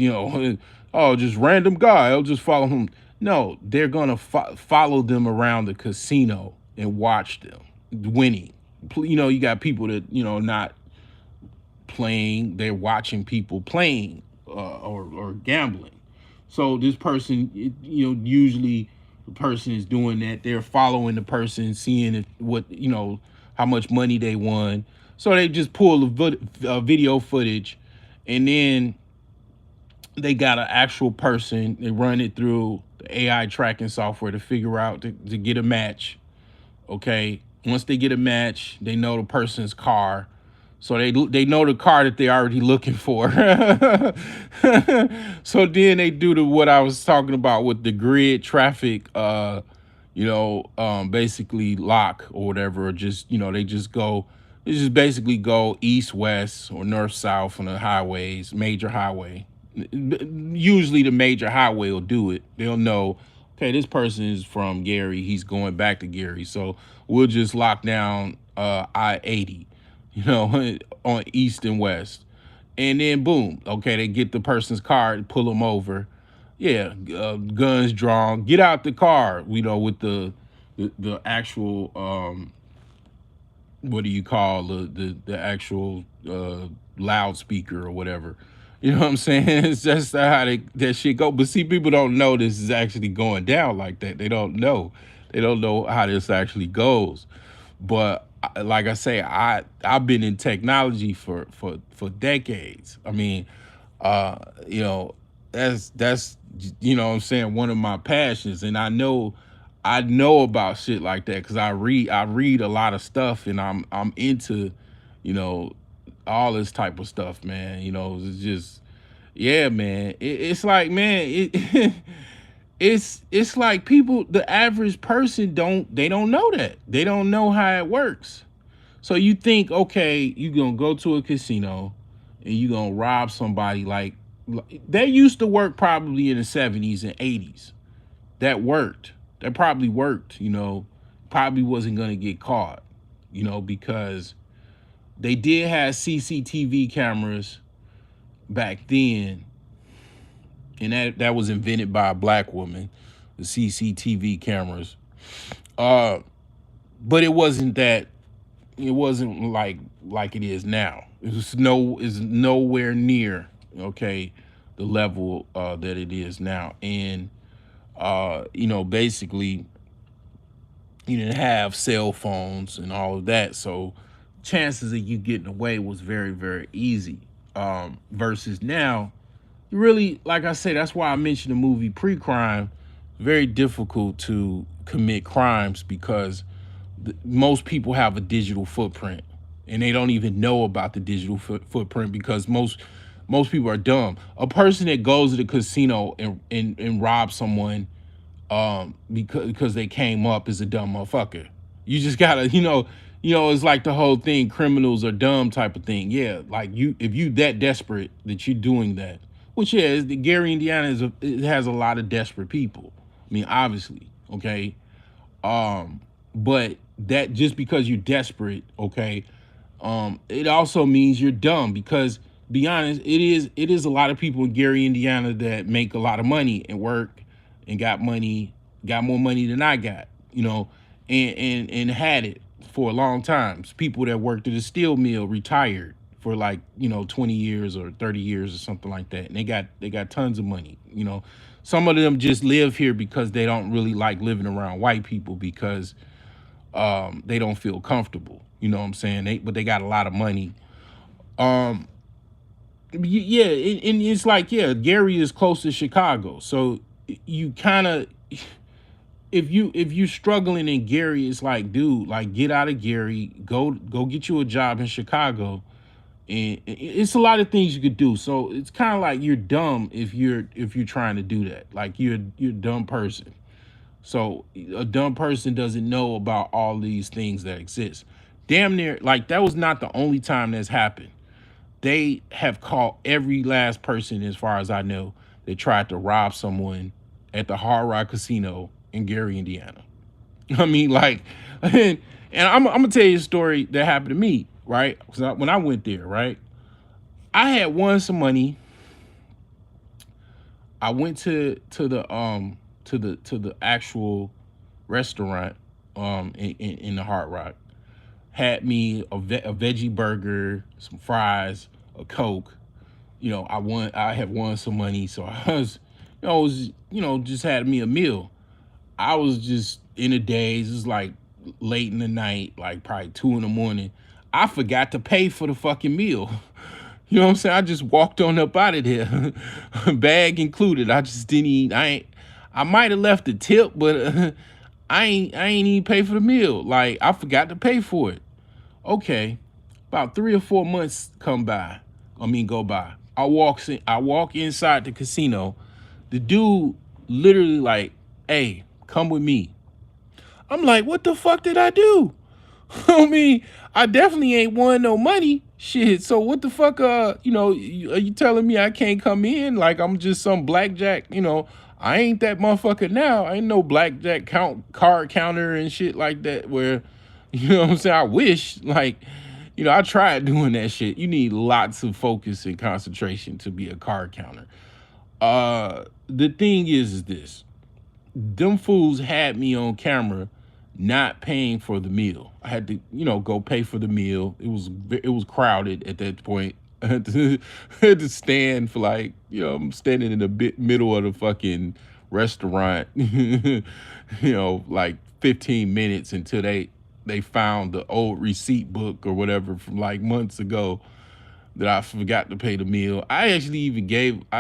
oh, just random guy, I'll just follow him. No, they're gonna follow them around the casino and watch them winning. You got people that, not playing, they're watching people playing, or gambling. So this person, usually the person is doing that. They're following the person, seeing how much money they won. So they just pull the video footage, and then they got an actual person. They run it through the AI tracking software to figure out to get a match. Okay, once they get a match, they know the person's car. So they know the car that they're already looking for. So then they do what I was talking about with the grid traffic, basically lock or whatever, or just, they just basically go east, west, or north, south on the highways, major highway. Usually the major highway will do it. They'll know, okay, this person is from Gary, he's going back to Gary. So we'll just lock down I-80, on east and west. And then boom, okay, they get the person's car, pull them over. Yeah, guns drawn, get out the car, with the actual what do you call the actual loudspeaker or whatever. You know what I'm saying? It's just how that shit go. But see, people don't know this is actually going down like that. They don't know. They don't know how this actually goes. But like I say, I've been in technology for decades. I mean, uh, you know, that's what I'm saying, one of my passions, and I know about shit like that because I read a lot of stuff, and I'm into, you know, all this type of stuff, man. It's just, yeah, man. It's like, man, it's like people, the average person don't know that. They don't know how it works. So you think, okay, you gonna go to a casino and you gonna rob somebody, like that used to work probably in the 70s and 80s. That worked. That probably worked, probably wasn't gonna get caught, because they did have CCTV cameras back then, and that was invented by a black woman, the CCTV cameras. Uh, but it wasn't like it is now. Is nowhere near, okay, the level that it is now. And basically you didn't have cell phones and all of that, so chances of you getting away was very, very easy. Versus now, really, like I said, that's why I mentioned the movie Pre-Crime. very difficult to commit crimes because most people have a digital footprint and they don't even know about the digital footprint because most people are dumb. A person that goes to the casino and robs someone because they came up as a dumb motherfucker. You just gotta, it's like the whole thing, criminals are dumb type of thing. Yeah, like if you that desperate that you're doing that, which is the Gary, Indiana it has a lot of desperate people. I mean, obviously, okay. But that just because you're desperate, okay, it also means you're dumb because be honest, it is a lot of people in Gary, Indiana that make a lot of money and work and got more money than I got, and had it for a long time. People that worked at a steel mill retired for like, 20 years or 30 years or something like that. And they got tons of money, Some of them just live here because they don't really like living around white people because they don't feel comfortable. You know what I'm saying? But they got a lot of money. Um, yeah, and it's like, yeah, Gary is close to Chicago, so you kind of, if you struggling in Gary, it's like, dude, like get out of Gary, go get you a job in Chicago, and it's a lot of things you could do. So it's kind of like you're dumb if you're trying to do that. Like you're a dumb person. So a dumb person doesn't know about all these things that exist. Damn near, like that was not the only time that's happened. They have caught every last person, as far as I know, that tried to rob someone at the Hard Rock Casino in Gary, Indiana. I mean, like, and I'm gonna tell you a story that happened to me, right? So when I went there, right, I had won some money. I went to the actual restaurant in the Hard Rock. Had me a veggie burger, some fries, a Coke. I had won some money, so just had me a meal. I was just in a daze. It's like late in the night, like probably 2 in the morning. I forgot to pay for the fucking meal. You know what I'm saying? I just walked on up out of there, bag included. I just didn't eat. I might have left a tip, but I ain't even pay for the meal. Like I forgot to pay for it. Okay, about 3 or 4 months go by. I walk inside the casino. The dude literally like, hey, come with me. I'm like, what the fuck did I do? I mean, I definitely ain't won no money. Shit. So what the fuck? Are you telling me I can't come in? Like I'm just some blackjack? I ain't that motherfucker now. I ain't no blackjack card counter and shit like that. Where, you know what I'm saying? I wish, like, I tried doing that shit. You need lots of focus and concentration to be a card counter. The thing is this: them fools had me on camera not paying for the meal. I had to, go pay for the meal. It was crowded at that point. I had to stand for like, I'm standing in the middle of the fucking restaurant, like 15 minutes until they found the old receipt book or whatever from like months ago that I forgot to pay the meal. I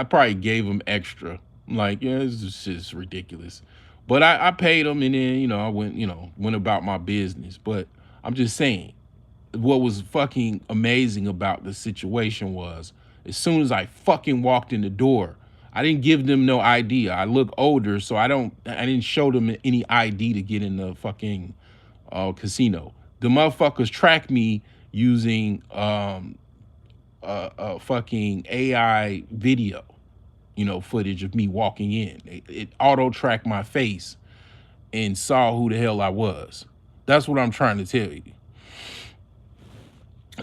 probably gave them extra. I'm like, yeah, this is just ridiculous. But I paid them and then, I went about my business. But I'm just saying, what was fucking amazing about the situation was as soon as I fucking walked in the door, I didn't give them no ID. I look older, so I didn't show them any ID to get in the fucking casino. The motherfuckers tracked me using a fucking AI video, footage of me walking in. It auto tracked my face and saw who the hell I was. That's what I'm trying to tell you.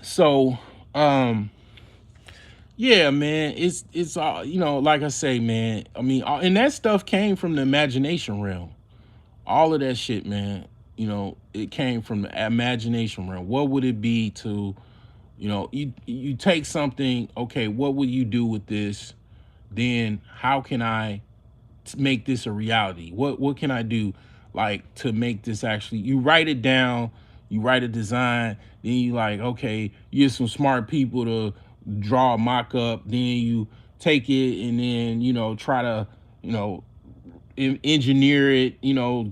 So, yeah, man, it's all, like I say, man. I mean, and that stuff came from the imagination realm. All of that shit, man. It came from the imagination realm. What would it be to, you take something, okay, what would you do with this? Then how can I make this a reality? What can I do, like, to make this actually? You write it down, you write a design, then you like, okay, you get some smart people to draw a mock up, then you take it and then try to, you know engineer it,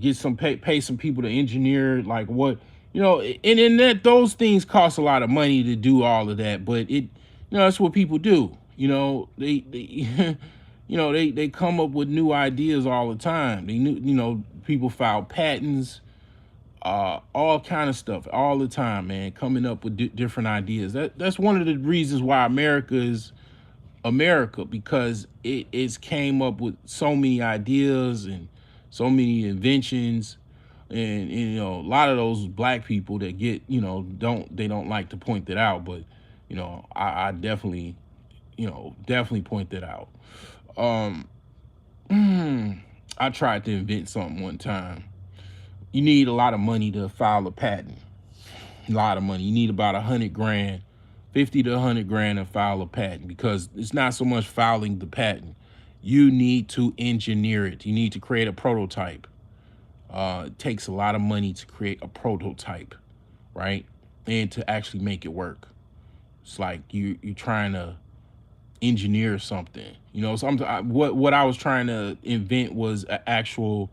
get some pay some people to engineer like what, and then that those things cost a lot of money to do all of that, but that's what people do. They they come up with new ideas all the time. They knew, people file patents, all kind of stuff all the time, man, coming up with different ideas. That's one of the reasons why America is America, because it's came up with so many ideas and so many inventions, and a lot of those black people that get, don't like to point that out, but I definitely, definitely point that out. um I tried to invent something one time. You need a lot of money to file a patent. A lot of money. You need about 100 grand, 50 to 100 grand to file a patent, because it's not so much filing the patent. You need to engineer it. You need to create a prototype. It takes a lot of money to create a prototype, right? And to actually make it work. It's like you're trying to engineer something. What I was trying to invent was an actual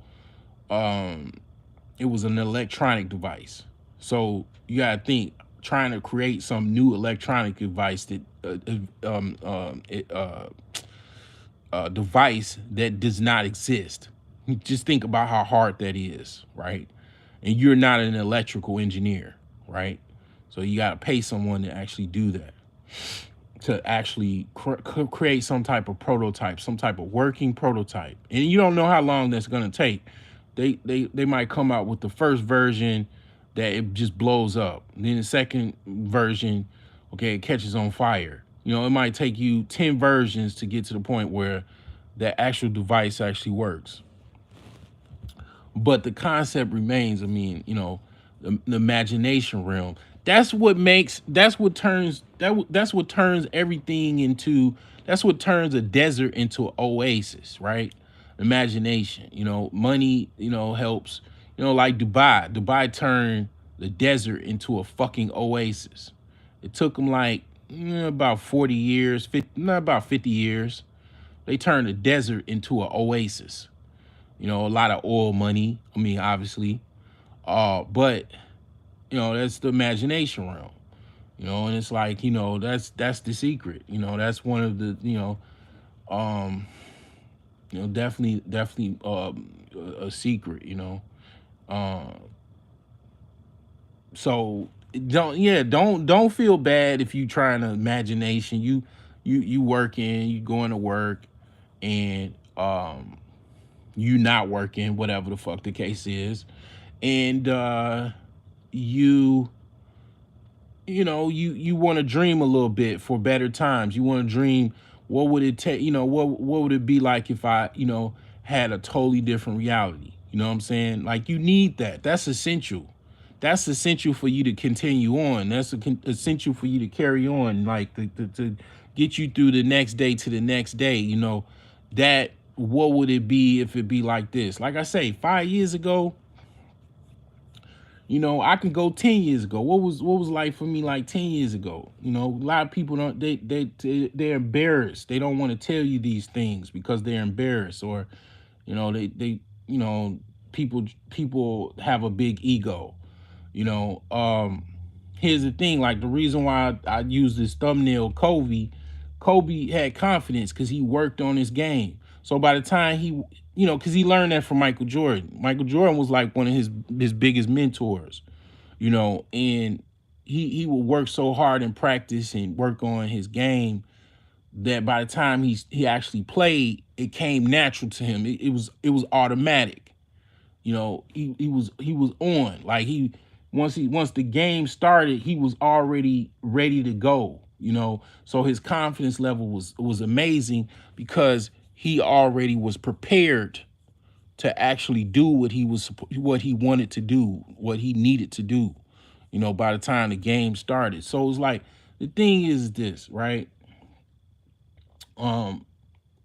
it was an electronic device. So you gotta think, trying to create some new electronic device that device that does not exist. Just think about how hard that is, right? And you're not an electrical engineer, right? So you got to pay someone to actually do that, to actually create some type of prototype, some type of working prototype. And you don't know how long that's going to take. They might come out with the first version that it just blows up. And then the second version, okay, it catches on fire. It might take you 10 versions to get to the point where the actual device actually works. But the concept remains. I mean, the imagination realm. That's what turns everything into, that's what turns a desert into an oasis, right? Imagination. Money, helps. Like Dubai. Dubai turned the desert into a fucking oasis. It took them like about 40 years, 50, not about 50 years. They turned the desert into an oasis. A lot of oil money. I mean, obviously. But that's the imagination realm. And it's like, that's the secret. That's one of the, um, definitely a secret, Uh, so don't feel bad if you trying to imagination. You working, you going to work, and you not working, whatever the fuck the case is, and you you want to dream a little bit for better times. You want to dream, what would it take, what would it be like if I had a totally different reality. What I'm saying? Like, you need that. That's essential. That's essential for you to continue on. That's essential for you to carry on, like to get you through the next day to the next day. That, what would it be if it be like this? Like I say, 5 years ago, I can go 10 years ago. What was life for me like 10 years ago? A lot of people don't, they're embarrassed. They don't want to tell you these things because they're embarrassed, or they people have a big ego. you know Here's the thing, like, the reason why I use this thumbnail, Kobe had confidence because he worked on his game. So by the time because he learned that from Michael Jordan. Michael Jordan was like one of his biggest mentors. And he would work so hard in practice and work on his game that by the time he actually played, it came natural to him. It was automatic. He was on. Like, once the game started, he was already ready to go. So his confidence level was amazing because he already was prepared to actually do what he wanted to do, what he needed to do. By the time the game started. So it's like, the thing is this, right? Um,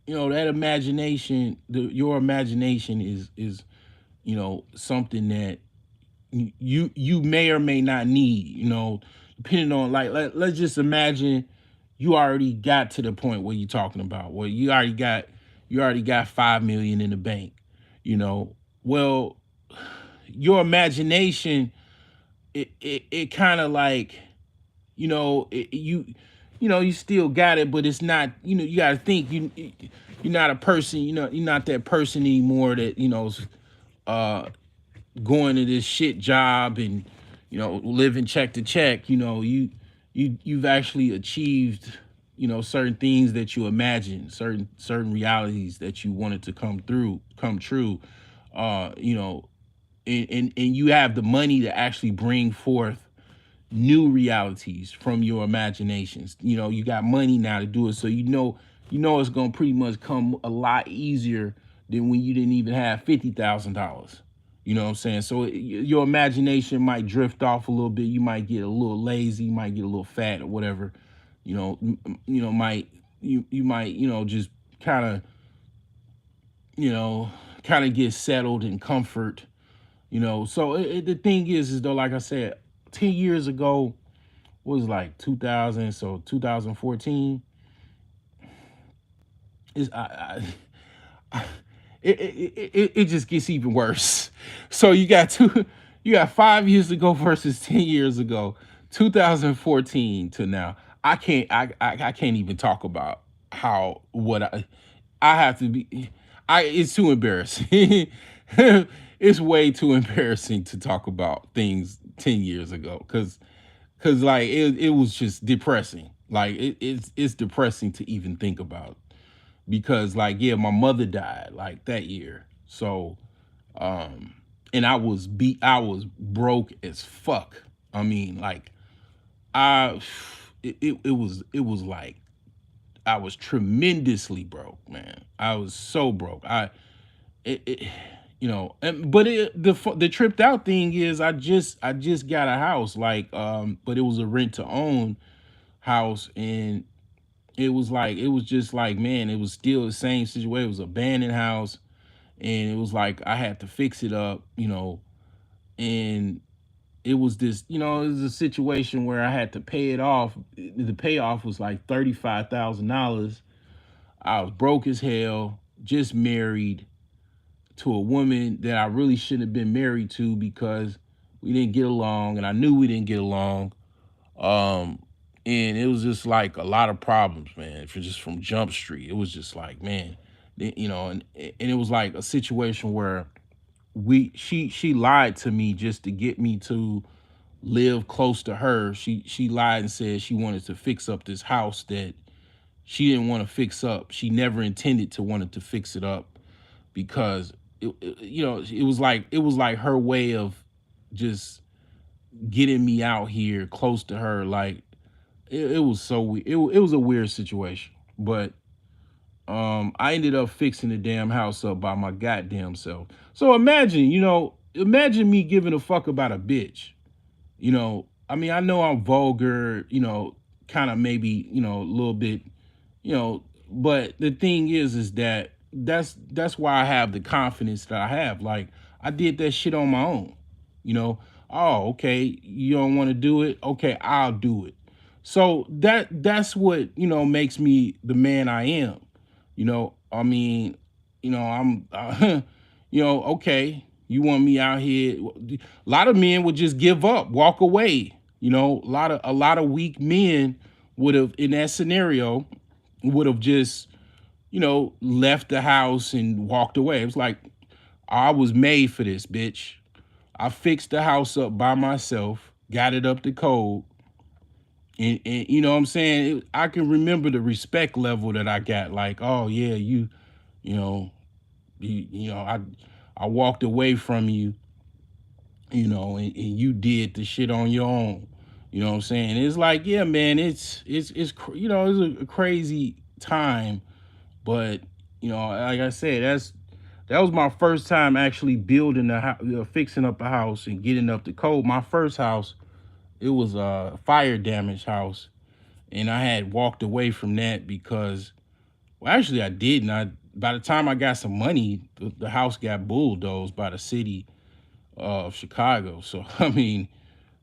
that imagination, your imagination is something that you may or may not need, depending on, like, let's just imagine you already got to the point where you're talking about, where you already got 5 million in the bank. you know. Well, your imagination, it kind of like, you still got it, but it's not, you got to think you're not a person, you're not that person anymore that, uh going to this shit job and, living check to check. You've actually achieved, certain things that you imagined, certain realities that you wanted to come true. You know, and you have the money to actually bring forth new realities from your imaginations. You got money now to do it, so it's gonna pretty much come a lot easier than when you didn't even have $50,000. You know what I'm saying? So your imagination might drift off a little bit. You might get a little lazy. You might get a little fat or whatever. Might you might just kind of you know get settled in comfort. So the thing is though, like I said, 10 years ago was like 2000, so 2014 is it just gets even worse. So you got 5 years ago versus 10 years ago, 2014 to now. I can't even talk about how what I have to be. I It's too embarrassing. It's way too embarrassing to talk about things 10 years ago because like it was just depressing. Like it's depressing to even think about because like yeah, my mother died like that year. So um and I was broke as fuck. I mean like I it was like I was tremendously broke, man. I was so broke. It, it but the tripped out thing is I just got a house like but it was a rent to own house, and it was just like, man, it was still the same situation. It was an abandoned house, and it was like I had to fix it up, and it was this, it was a situation where I had to pay it off. The payoff was like $35,000. I was broke as hell, just married to a woman that I really shouldn't have been married to because we didn't get along, and I knew we didn't get along. Um, and it was just like a lot of problems, man. For just from Jump Street, it was just like, man, and it was like a situation where she lied to me just to get me to live close to her. She lied and said she wanted to fix up this house that she didn't want to fix up. She never intended to wanted to fix it up because it was like her way of just getting me out here close to her. Like it was so weird. It was a weird situation, but I ended up fixing the damn house up by my goddamn self. So imagine me giving a fuck about a bitch. I mean, I know I'm vulgar, kind of maybe, a little bit, but the thing is that that's why I have the confidence that I have. Like I did that shit on my own. You know, oh, okay, you don't want to do it? Okay, I'll do it. So that's what, makes me the man I am. I mean, I'm okay, you want me out here. A lot of men would just give up, walk away. A lot of weak men would have, in that scenario, would have just, left the house and walked away. It was like, I was made for this, bitch. I fixed the house up by myself, got it up to code. And you know what I'm saying? I can remember the respect level that I got. Like, oh yeah, you know, I walked away from you, and you did the shit on your own. You know what I'm saying? It's like, yeah, man, it's a crazy time, but like I said, that was my first time actually building a house, fixing up a house and getting up the code. My first house, it was a fire damaged house, and I had walked away from that because, well, actually I didn't. By the time I got some money, the house got bulldozed by the city of Chicago. So I mean,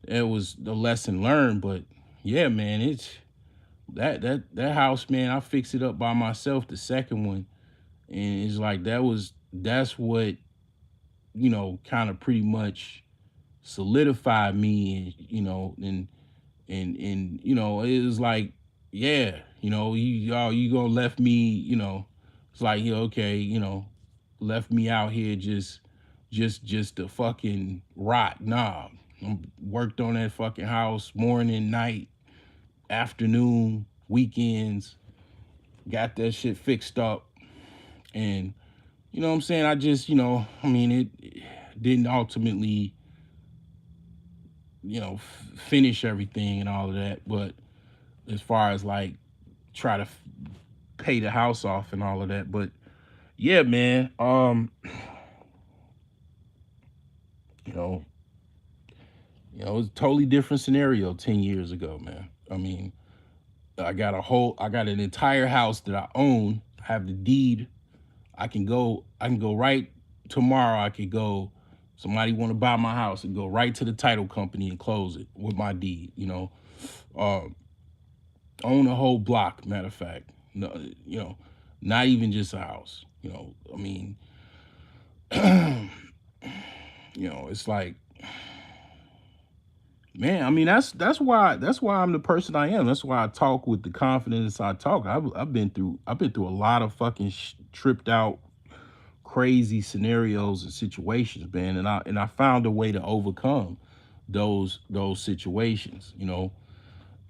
it was the lesson learned. But yeah, man, it's that house, man. I fixed it up by myself. The second one, and it's like that's what kind of pretty much solidified me, and it was like, yeah, you gonna left me, it's like, yeah, okay, left me out here just to fucking rot. Nah, I worked on that fucking house morning, night, afternoon, weekends, got that shit fixed up. And you know what I'm saying? I just, it didn't ultimately, finish everything and all of that. But as far as like try to pay the house off and all of that. But yeah, man, you know, it was a totally different scenario 10 years ago, man. I mean, I got an entire house that I own. I have the deed. I can go right tomorrow. I could go, somebody want to buy my house, and go right to the title company and close it with my deed, Um, own a whole block, matter of fact. No, not even just a house. I mean, it's like, man, I mean, that's why I'm the person I am. That's why I talk with the confidence I talk. I've been through a lot of fucking tripped out, crazy scenarios and situations, man, and I found a way to overcome those situations.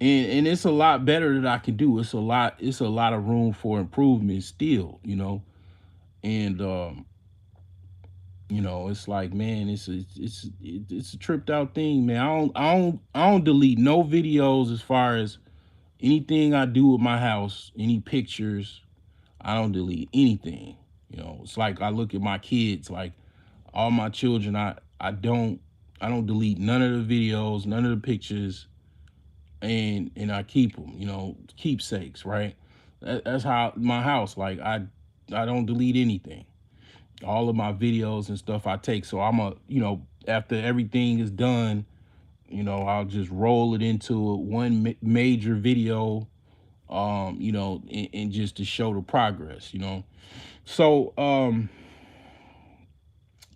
And it's a lot better that I can do. It's a lot of room for improvement still. And it's like, man, it's a tripped out thing, man. I don't delete no videos as far as anything I do with my house, any pictures. I don't delete anything. It's like I look at my kids, like all my children. I don't delete none of the videos, none of the pictures, and I keep them. Keepsakes, right? That's how my house. Like I don't delete anything. All of my videos and stuff I take. So after everything is done, I'll just roll it into one major video, and just to show the progress. So,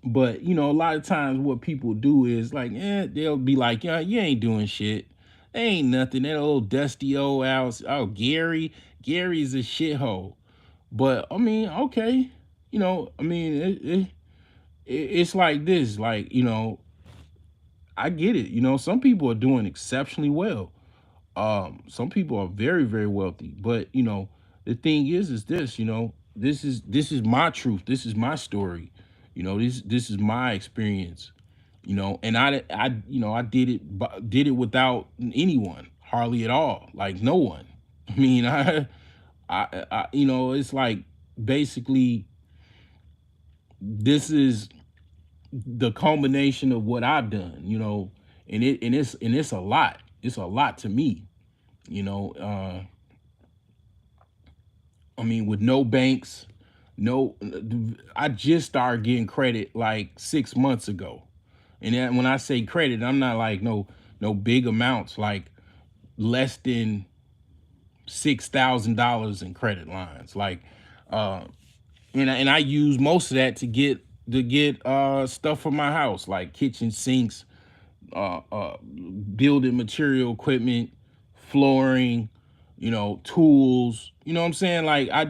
but a lot of times what people do is like, they'll be like, yeah, you ain't doing shit. They ain't nothing. That old dusty old house. Oh, Gary's a shithole. But I mean, okay, I mean, it's like this, like, I get it. Some people are doing exceptionally well. Some people are very, very wealthy. But the thing is this. This is my truth. This is my story. This is my experience. And I did it without anyone, hardly at all, like no one. I mean, it's like basically this is the culmination of what I've done. And it's a lot. It's a lot to me, you know. I mean, with no banks, no, I just started getting credit like 6 months ago. And then when I say credit, I'm not like no big amounts, like less than $6,000 in credit lines. Like, uh, and I use most of that to get stuff for my house, like kitchen sinks, building material equipment, flooring, tools. You know what I'm saying? Like I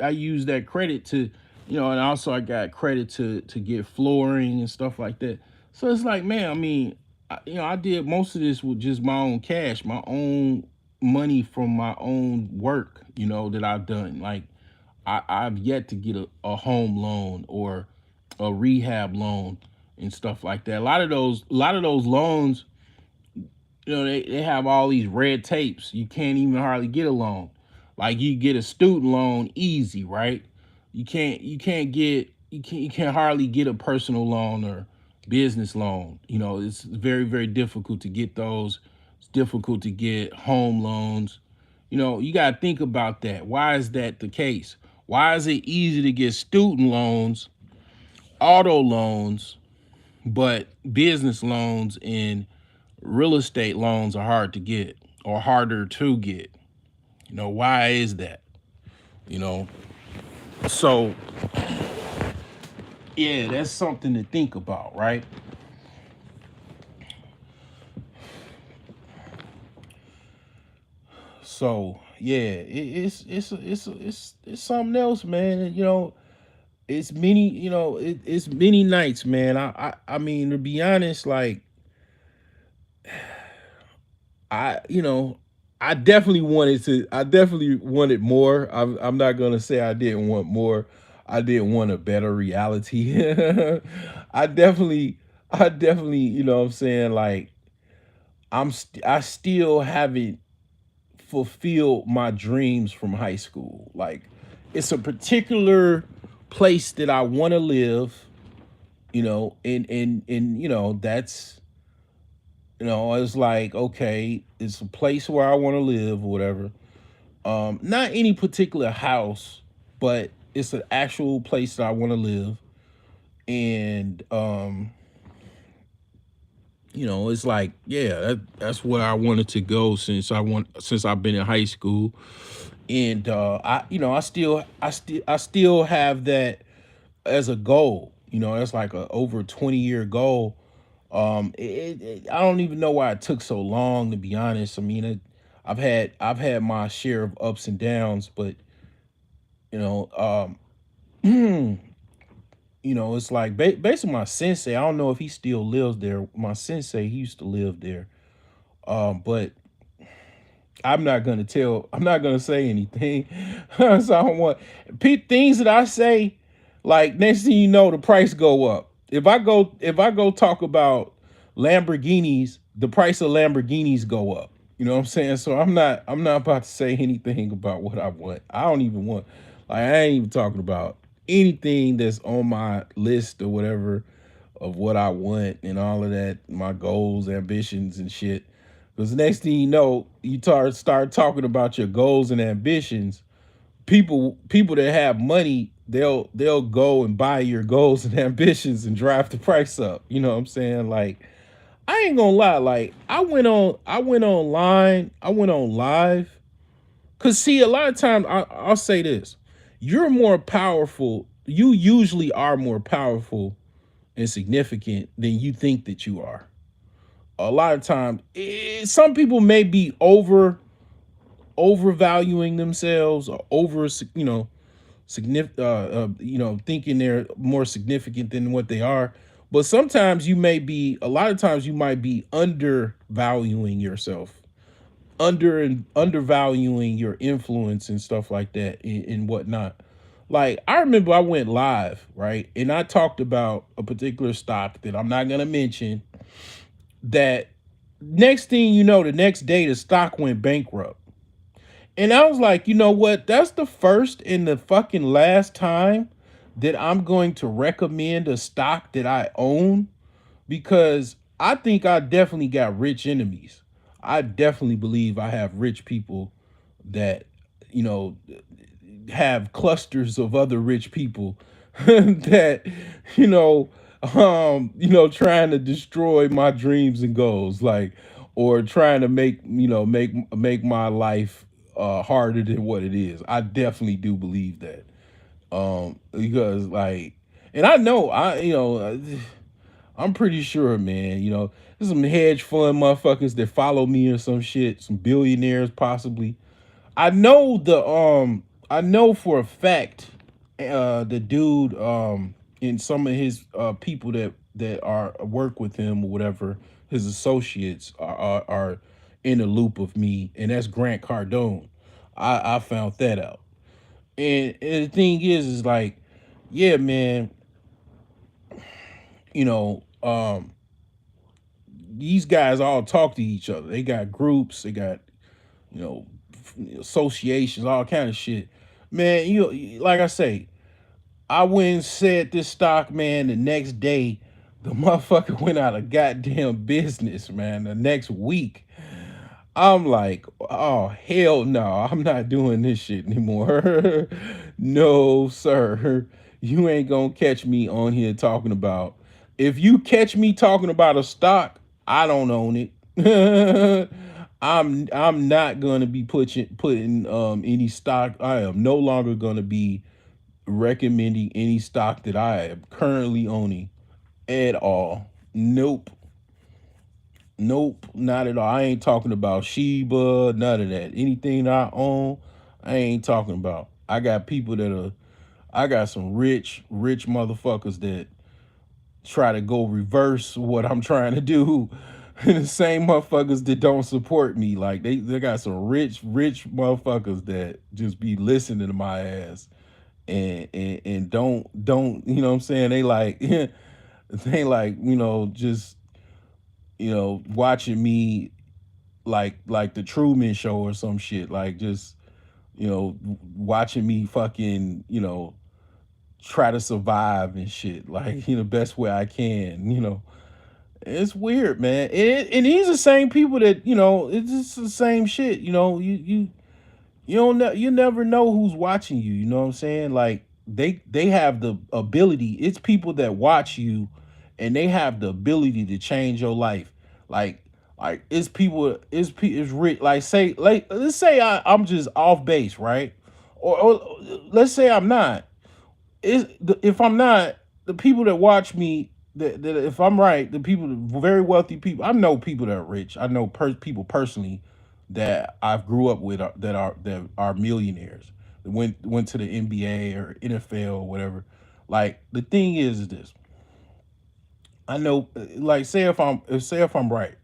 use that credit to, and also I got credit to get flooring and stuff like that. So it's like, man, I mean, I did most of this with just my own cash, my own money from my own work, that I've done. Like I've yet to get a home loan or a rehab loan and stuff like that. A lot of those loans, they have all these red tapes. You can't even hardly get a loan. Like you get a student loan easy, right? You can't hardly get a personal loan or business loan. It's very, very difficult to get those. It's difficult to get home loans. You got to think about that. Why is that the case? Why is it easy to get student loans, auto loans, but business loans and real estate loans are hard to get or harder to get? Why is that? You know, so Yeah, that's something to think about, right? So yeah, it's something else, man. You know, it's many, you know, it's many nights, man. I mean, to be honest, like you know, I definitely wanted more. I'm not gonna say I didn't want more. I didn't want a better reality. I definitely, I definitely, you know what I'm saying, like I still haven't fulfilled my dreams from high school. Like it's a particular place that I want to live, you know, and you know, that's you know, it's like, okay, it's a place where I want to live or whatever. Not any particular house, but it's an actual place that I want to live. And you know, it's like, yeah, that's what I wanted to go since I've been in high school. And I you know, I still have that as a goal. You know, that's like a over 20-year goal. I don't even know why it took so long, to be honest. I mean, I've had my share of ups and downs, but you know, you know, it's like basically my sensei. I don't know if he still lives there. My sensei, he used to live there. But I'm not gonna tell. I'm not gonna say anything. So I don't want things that I say. Like next thing you know, the price go up. If I go talk about Lamborghinis, the price of Lamborghinis go up. You know what I'm saying? So I'm not about to say anything about what I want. I don't even want. Like I ain't even talking about anything that's on my list or whatever of what I want and all of that, my goals, ambitions, and shit. Because next thing you know, you start talking about your goals and ambitions. People that have money, they'll go and buy your goals and ambitions and drive the price up. You know what I'm saying? Like I ain't gonna lie. Like I went online, I went on live. Cause see, a lot of times I'll say this: you're more powerful. You usually are more powerful and significant than you think that you are. A lot of times, some people may be overvaluing themselves or over, you know, significant, you know, thinking they're more significant than what they are. But sometimes you may be, a lot of times you might be undervaluing yourself, undervaluing your influence and stuff like that and whatnot. Like I remember I went live, right? And I talked about a particular stock that I'm not gonna mention that next thing you know, the next day the stock went bankrupt. And I was like, you know what? That's the first and the fucking last time that I'm going to recommend a stock that I own because I think I definitely got rich enemies. I definitely believe I have rich people that, you know, have clusters of other rich people that you know trying to destroy my dreams and goals, like, or trying to make, you know, make my life harder than what it is. I definitely do believe that. Because like, and I know I you know I'm pretty sure, man, you know, there's some hedge fund motherfuckers that follow me or some shit, some billionaires possibly. I know for a fact the dude and some of his people that are work with him or whatever, his associates are in the loop of me, and that's Grant Cardone. I found that out. And the thing is like, yeah, man, you know, these guys all talk to each other. They got groups, they got, you know, associations, all kind of shit. Man, you like I say, I went and said this stock, man, the next day, the motherfucker went out of goddamn business, man. The next week. I'm like, oh hell no, I'm not doing this shit anymore. No, sir. You ain't gonna catch me on here talking about. If you catch me talking about a stock, I don't own it. I'm not gonna be putting any stock. I am no longer gonna be recommending any stock that I am currently owning at all. Nope. Nope, not at all. I ain't talking about Sheba, none of that. Anything that I own, I ain't talking about. I got people that are, I got some rich motherfuckers that try to go reverse what I'm trying to do. And the same motherfuckers that don't support me. Like they got some rich motherfuckers that just be listening to my ass and don't, you know what I'm saying? They like they like, just watching me like the Truman Show or some shit. Like just watching me fucking try to survive and shit. Like the best way I can. It's weird, man. And these are the same people that it's just the same shit. You don't know, you never know who's watching you. You know what I'm saying? Like they have the ability. It's people that watch you, and they have the ability to change your life. Like it's people. It's rich. Like let's say I'm just off base, right? Or let's say I'm not. If I'm not, the people that watch me, that if I'm right, the people, very wealthy people, I know people that are rich. I know people personally that I've grew up with that are millionaires. That went to the NBA or NFL or whatever. Like the thing is this. I know, like say if I'm right,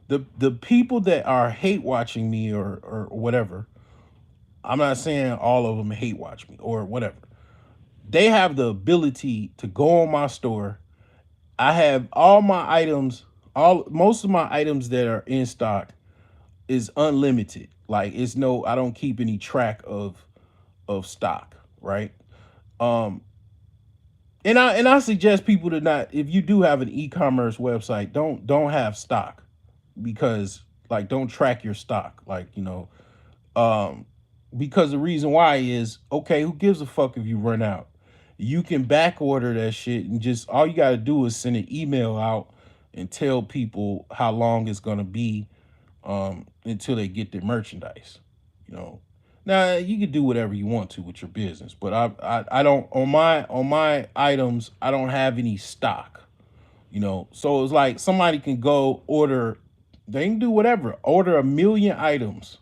the people that are hate watching me or whatever. I'm not saying all of them hate watch me or whatever. They have the ability to go on my store. I have all my items, all most of my items that are in stock is unlimited. Like it's no, I don't keep any track of stock, right? Um and I suggest people to not, if you do have an e-commerce website, don't have stock, because like don't track your stock. Like, um because the reason why is, okay, who gives a fuck if you run out? You can back order that shit, and just all you got to do is send an email out and tell people how long it's going to be until they get their merchandise. you know Now you can do whatever you want to with your business, but I don't, on my items, I don't have any stock. So it's like somebody can go order, they can do whatever, order 1 million items,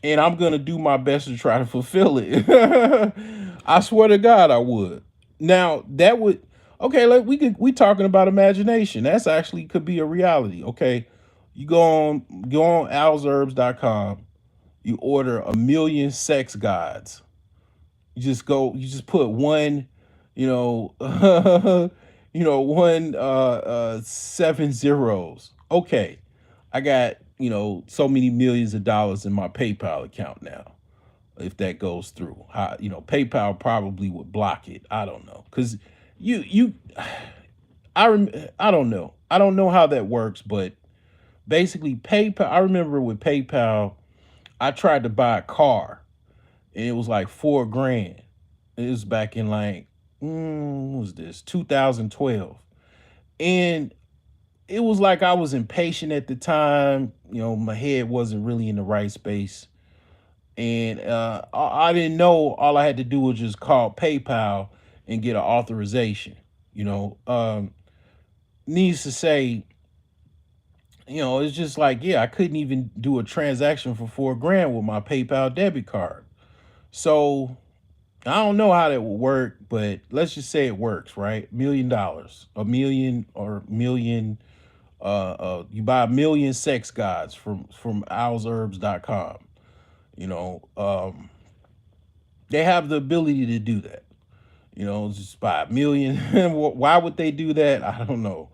and I'm gonna do my best to try to fulfill it. I swear to God, I would. Now that would, okay. Like we talking about imagination. That's actually could be a reality. Okay, you go on alsherbs.com. You order 1 million sex guides. You just put one, you know, one 7 zeros. Okay, I got so many millions of dollars in my PayPal account now. If that goes through, PayPal probably would block it. I don't know, because you I don't know. I don't know how that works, but basically PayPal. I remember with PayPal, I tried to buy a car, and it was like 4 grand. It was back in like, what was this, 2012, and it was like I was impatient at the time. My head wasn't really in the right space, and I didn't know. All I had to do was just call PayPal and get an authorization. Needs to say, it's just like, yeah, I couldn't even do a transaction for 4 grand with my PayPal debit card. So I don't know how that would work, but let's just say it works, right? $1 million, a million or million. You buy 1 million sex guides from alsherbs.com. You know, they have the ability to do that. Just buy 1 million. Why would they do that? I don't know.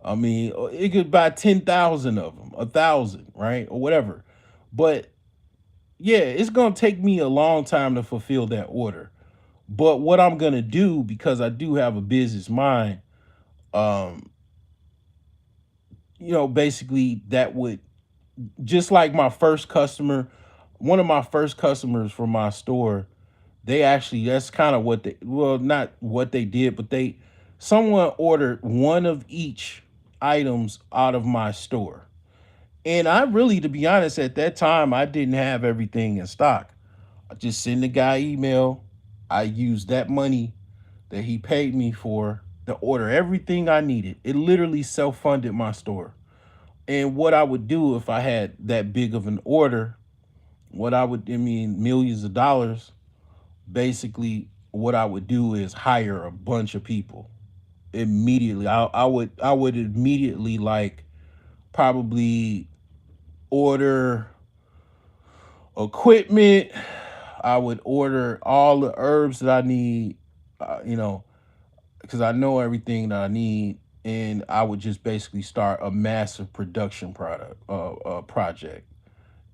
I mean, it could buy 10,000 of them, 1,000, right, or whatever. But yeah, it's gonna take me a long time to fulfill that order. But what I'm gonna do, because I do have a business mind, um, basically that would, just like my first customer, one of my first customers from my store, they actually, that's kind of what they, well, not what they did, but someone ordered one of each items out of my store. And I really, to be honest, at that time, I didn't have everything in stock. I just send the guy email. I used that money that he paid me for to order everything I needed. It literally self-funded my store. And what I would do if I had that big of an order, I mean, millions of dollars, basically what I would do is hire a bunch of people immediately. I would immediately like probably order equipment. I would order all the herbs that I need, you know, because I know everything that I need, and I would just basically start a massive production project,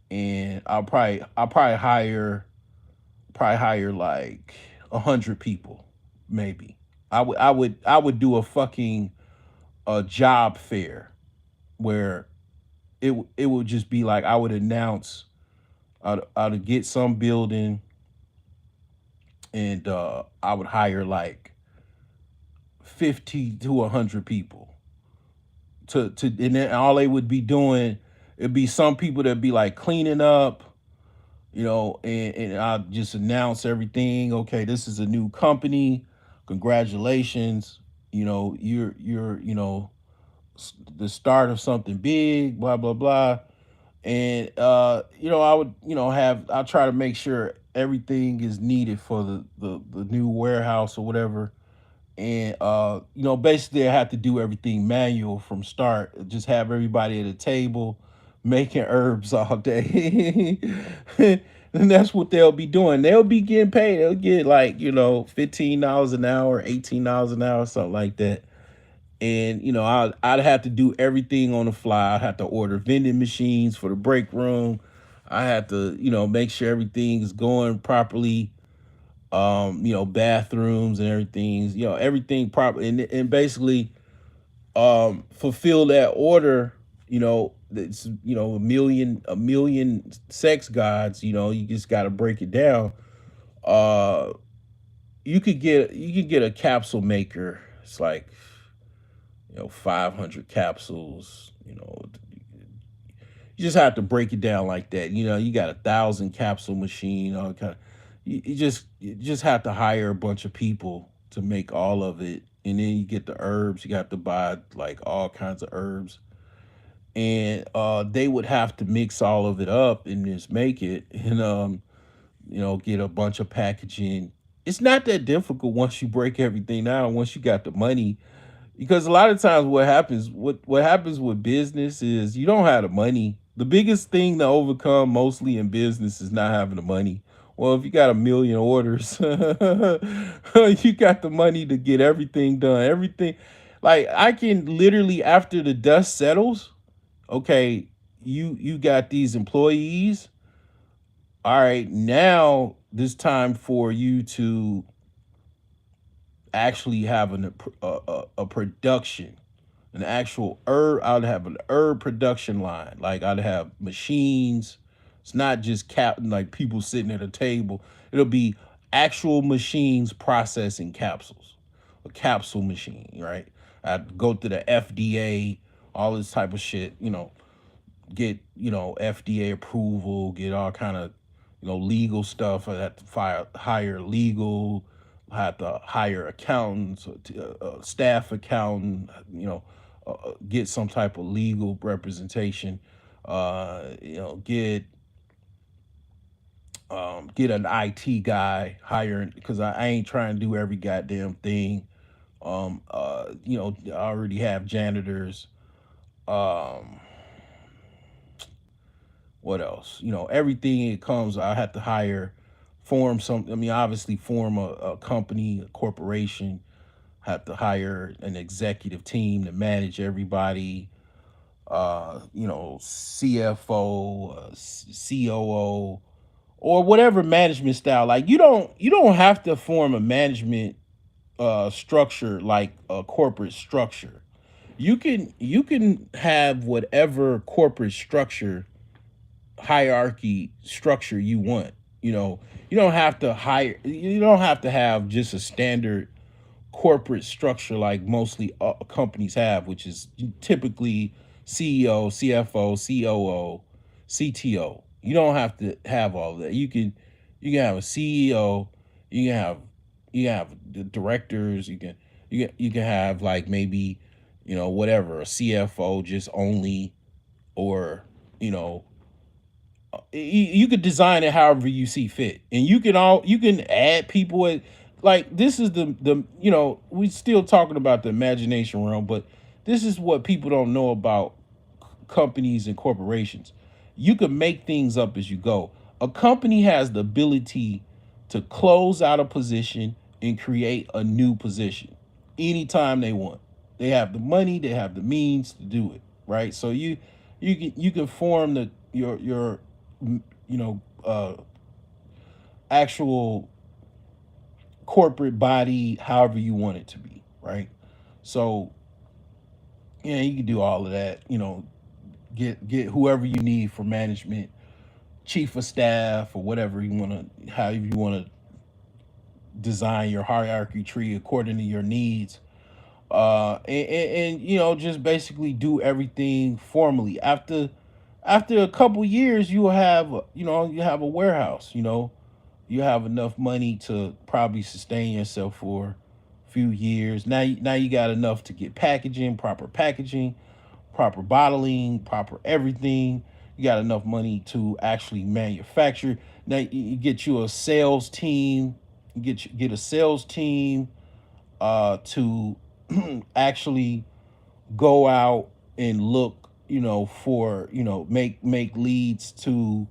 and I'll probably hire like 100 people, maybe. I would do a fucking job fair where it would just be like I would announce I'd get some building, and I would hire like 50 to 100 people and then all they would be doing, it'd be some people that'd be like cleaning up, and I just announce everything. Okay, this is a new company. Congratulations. You're the start of something big, blah blah blah. And I would, I'll try to make sure everything is needed for the new warehouse or whatever. And basically I have to do everything manual from start. Just have everybody at a table making herbs all day. And that's what they'll be doing. They'll be getting paid. They'll get like, $15 an hour, $18 an hour, something like that. And I'd have to do everything on the fly. I'd have to order vending machines for the break room. I had to, make sure everything is going properly. Bathrooms and everything, everything proper, and basically fulfill that order. It's a million sex gods. You just got to break it down. Uh, you could get a capsule maker. It's like 500 capsules. You just have to break it down like that. You got 1,000 capsule machine. All kind of, you just have to hire a bunch of people to make all of it, and then you get the herbs. You got to buy like all kinds of herbs, and they would have to mix all of it up and just make it, and get a bunch of packaging. It's not that difficult once you break everything down. Once you got the money, because a lot of times what happens with business is you don't have the money. The biggest thing to overcome mostly in business is not having the money. Well, if you got a million orders, you got the money to get everything done. Everything, like I can literally, after the dust settles, okay, you got these employees. All right, now this time for you to actually have a production, an actual herb. I'd have an herb production line. Like I'd have machines. It's not just like people sitting at a table. It'll be actual machines processing capsules. A capsule machine, right? I'd go to the FDA, all this type of shit, get, FDA approval, get all kind of, legal stuff. I had to hire legal, I had to hire accountants, staff accountant, get some type of legal representation, get an IT guy hiring, because I ain't trying to do every goddamn thing. I already have janitors. Um, what else? Everything it comes, I have to form some. I mean, obviously, form a company, a corporation. Have to hire an executive team to manage everybody. CFO, COO, or whatever management style. Like you don't have to form a management structure like a corporate structure. You can have whatever corporate structure, hierarchy structure you want. You don't have to hire. You don't have to have just a standard corporate structure like mostly companies have, which is typically CEO, CFO, COO, CTO. You don't have to have all of that. You can have a CEO. You can have the directors. You can have like maybe whatever, a CFO just only, or you know you could design it however you see fit, and you can add people like this is the we still talking about the imagination realm, but this is what people don't know about companies and corporations. You can make things up as you go. A company has the ability to close out a position and create a new position anytime they want. They have the money, they have the means to do it, right? So you can form your actual corporate body however you want it to be, right? So yeah, you can do all of that. Get whoever you need for management, chief of staff, or whatever you want to, however you want to design your hierarchy tree according to your needs. And just basically do everything formally. After a couple years, you will have you have a warehouse. You have enough money to probably sustain yourself for a few years. Now you got enough to get packaging, proper bottling, proper everything. You got enough money to actually manufacture. Now you get you a sales team. You get a sales team to actually go out and look, for make leads to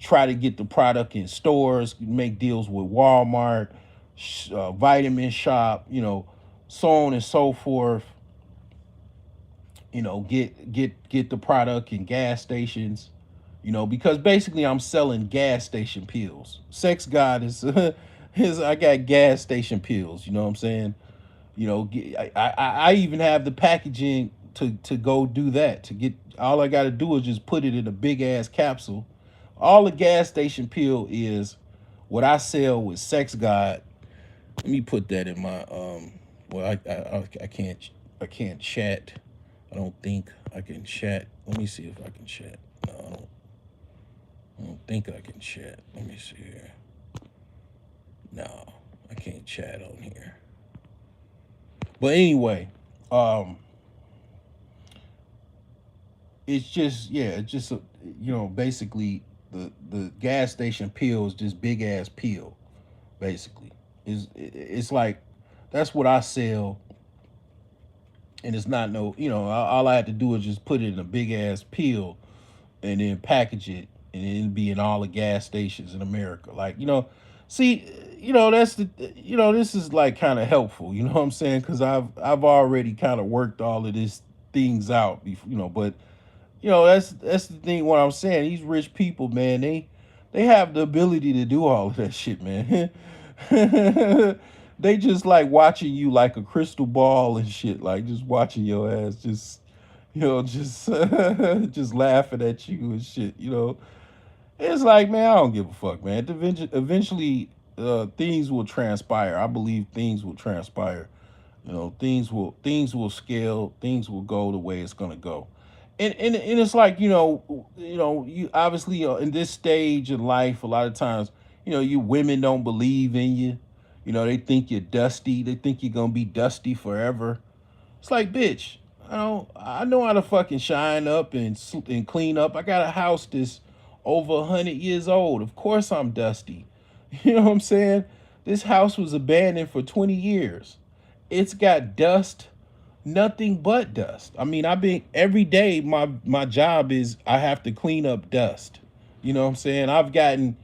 try to get the product in stores, make deals with Walmart, Vitamin Shop, so on and so forth. Get the product in gas stations. Because basically I'm selling gas station pills. Sex God is is I got gas station pills. You know what I'm saying? I even have the packaging to go do that. To get all I got to do is just put it in a big ass capsule. All the gas station pill is what I sell with Sex God. Let me put that in my well I can't chat. I don't think I can chat. Let me see if I can chat. No, I don't think I can chat. Let me see here. No, I can't chat on here. But anyway, um, it's just yeah, it's just basically the gas station pill is just big ass pill. Basically, it's like that's what I sell, and it's not no all I had to do is just put it in a big ass pill and then package it, and then be in all the gas stations in America. Like see, that's this is like kind of helpful. You know what I'm saying? Because I've already kind of worked all of this things out. But that's the thing. What I'm saying, these rich people, man, they have the ability to do all of that shit, man. They just like watching you like a crystal ball and shit, like just watching your ass, just just just laughing at you and shit. It's like, man, I don't give a fuck, man. Eventually, things will transpire. I believe things will transpire. Things will scale. Things will go the way it's gonna go. And it's like you obviously in this stage in life, a lot of times, you women don't believe in you. They think you're dusty. They think you're gonna be dusty forever. It's like, bitch, I know how to fucking shine up and clean up. I got a house that's over 100 years old. Of course I'm dusty. You know what I'm saying? This house was abandoned for 20 years. It's got dust, nothing but dust. I mean, I've been every day. My job is I have to clean up dust. You know what I'm saying? I've gotten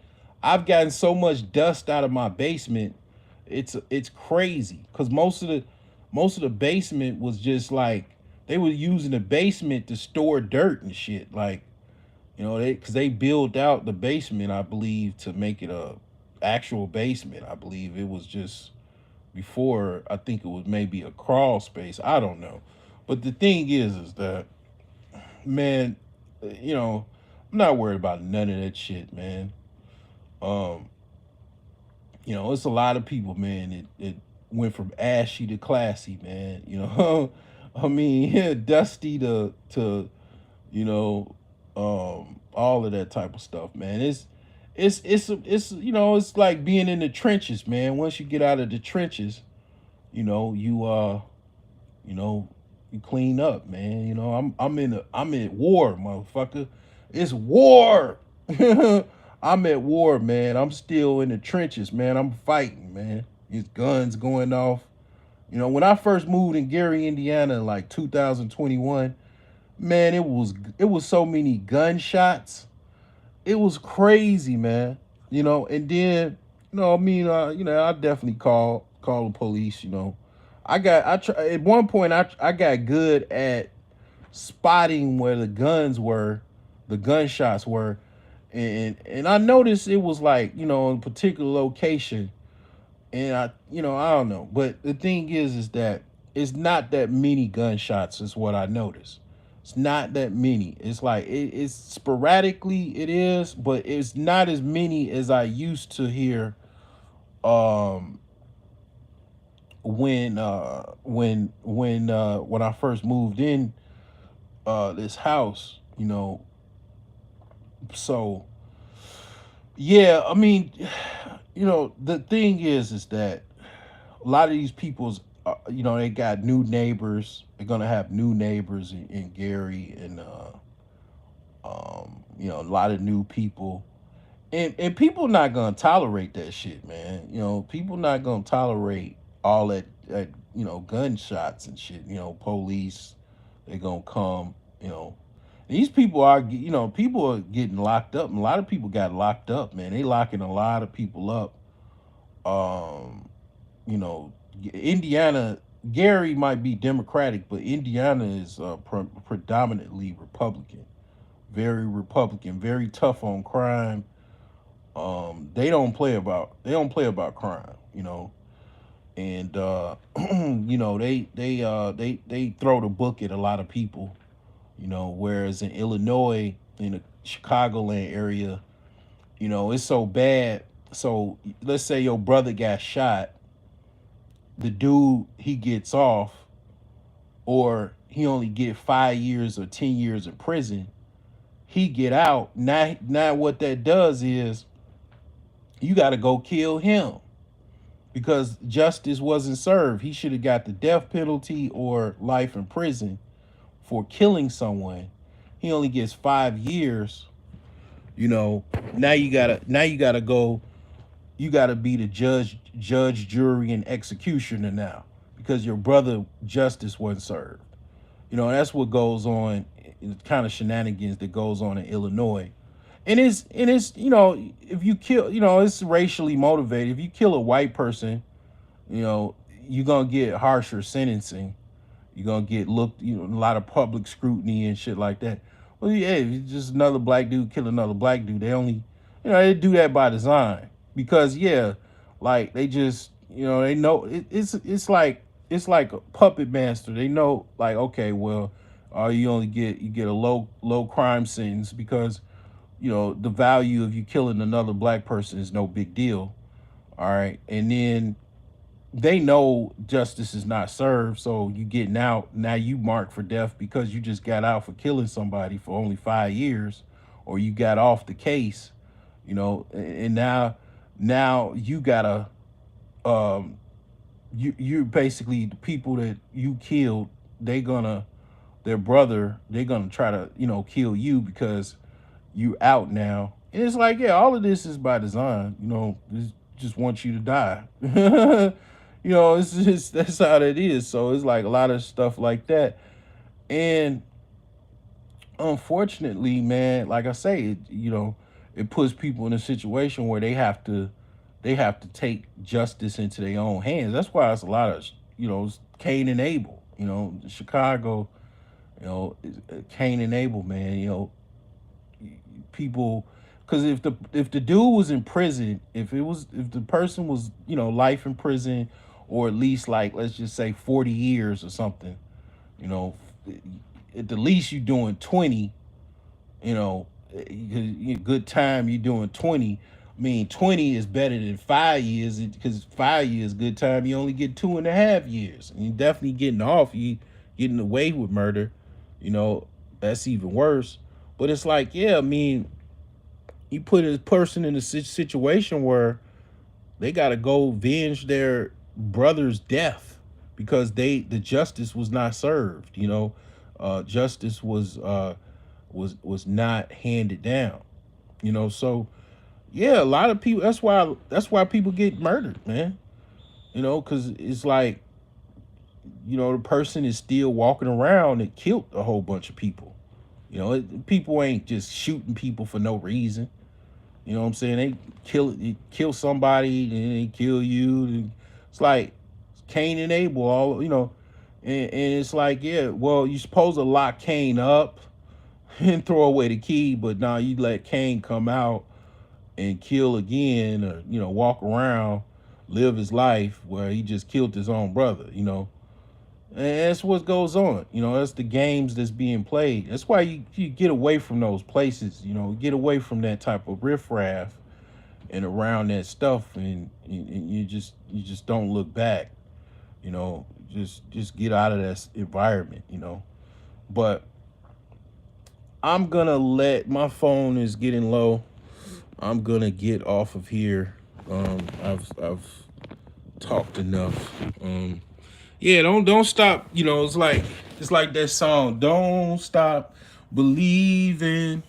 so much dust out of my basement. It's crazy because most of the basement was just like they were using the basement to store dirt and shit. Like they built out the basement, I believe, to make it a actual basement. I believe it was just before. I think it was maybe a crawl space. I don't know, but the thing is that, man, you know, I'm not worried about none of that shit, man. Um, it's a lot of people, man. It went from ashy to classy, man. I mean, yeah, dusty to all of that type of stuff, man. it's it's like being in the trenches, man. Once you get out of the trenches, you know, you know, you clean up, man. I'm in war, motherfucker. It's war. I'm at war, man. I'm still in the trenches, man. I'm fighting, man. These guns going off. When I first moved in Gary, Indiana, in like 2021, man, it was so many gunshots. It was crazy, man. And then, I definitely call the police. At one point I got good at spotting where the gunshots were, and I noticed it was like in a particular location, and I don't know, but the thing is that it's not that many gunshots is what I noticed. It's not that many. It's like it's sporadically it is, but it's not as many as I used to hear. Um, when I first moved in this house, so yeah, I mean, the thing is that a lot of these people's they got new neighbors. They're gonna have new neighbors in Gary, and a lot of new people, and people not gonna tolerate that shit, man. People not gonna tolerate all that gunshots and shit. Police, they gonna come. These people people are getting locked up, and a lot of people got locked up, man. They locking a lot of people up. um you know, Indiana, Gary might be Democratic, but Indiana is predominantly Republican, very Republican, very tough on crime. They don't play about crime, and they throw the book at a lot of people, whereas in Illinois, in the Chicagoland area, it's so bad. So let's say your brother got shot, the dude he gets off, or he only get 5 years or 10 years in prison. He get out. Now what that does is you got to go kill him because justice wasn't served. He should have got the death penalty or life in prison for killing someone. He only gets 5 years. You know, now you gotta go. You gotta be the judge, jury, and executioner now because your brother justice wasn't served. That's what goes on. Kind of shenanigans that goes on in Illinois, and it's if you kill, it's racially motivated. If you kill a white person, you know you're gonna get harsher sentencing. You're gonna get looked, a lot of public scrutiny and shit like that. Well, yeah, if it's just another black dude kill another black dude, they only, they do that by design because yeah, like they just, they know it's like a puppet master. They know like okay, well, you get a low crime sentence because the value of you killing another black person is no big deal. All right, and then they know justice is not served, so you getting out now. You marked for death because you just got out for killing somebody for only 5 years, or you got off the case, and now you gotta um you basically the people that you killed, they gonna their brother, they gonna try to kill you because you out now. And it's like, yeah, all of this is by design. This just wants you to die. It's just that's how it is. So it's like a lot of stuff like that. And unfortunately, man, like I say, it puts people in a situation where they have to take justice into their own hands. That's why it's a lot of Cain and Abel. Chicago, Cain and Abel, man. People, because if the dude was in prison, if the person was life in prison, or at least like let's just say 40 years or something, you know at the least you doing 20. you know good time you doing 20. I mean 20 is better than 5 years because 5 years good time you only get 2.5 years, and you definitely getting off, you getting away with murder. you know that's even worse. But it's like, yeah, I mean, You put a person in a situation where they got to go avenge their brother's death because the justice was not served. Justice was not handed down. So yeah, a lot of people. That's why people get murdered, man. Because it's like the person is still walking around and killed a whole bunch of people. People ain't just shooting people for no reason. You know what I'm saying? They kill somebody and they kill you. And it's like Cain and Abel, and it's like, yeah, well, you're supposed to lock Cain up and throw away the key, but now you let Cain come out and kill again, or walk around, live his life where he just killed his own brother. And that's what goes on. That's the games that's being played. That's why you get away from those places. Get away from that type of riffraff and around that stuff, and you just don't look back. Just get out of that environment. But I'm gonna let my phone is getting low. I'm gonna get off of here. I've talked enough. Yeah, don't stop. It's like that song. Don't stop believing.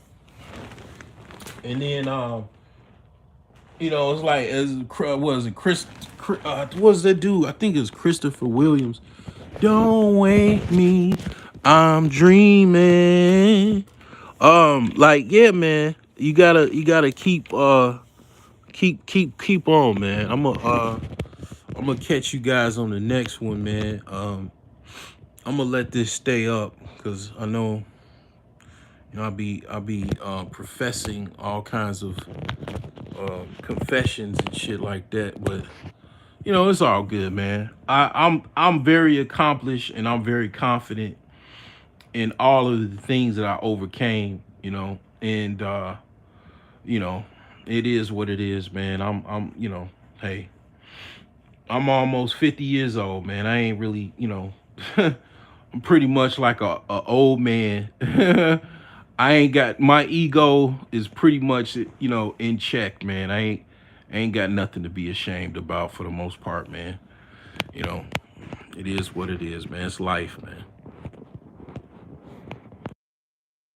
And then it's like as was it what was that dude? I think it's Christopher Williams. Don't wake me, I'm dreaming. Like, yeah, man, you gotta keep on, man. I'm gonna catch you guys on the next one, man. I'm gonna let this stay up because I know I'll be professing all kinds of confessions and shit like that, but it's all good, man. I'm very accomplished and I'm very confident in all of the things that I overcame, and you know, it is what it is, man. Hey, I'm almost 50 years old, man. I ain't really, I'm pretty much like a old man. I ain't got my ego is pretty much, in check, man. I ain't got nothing to be ashamed about for the most part, man. You know, it is what it is, man. It's life, man.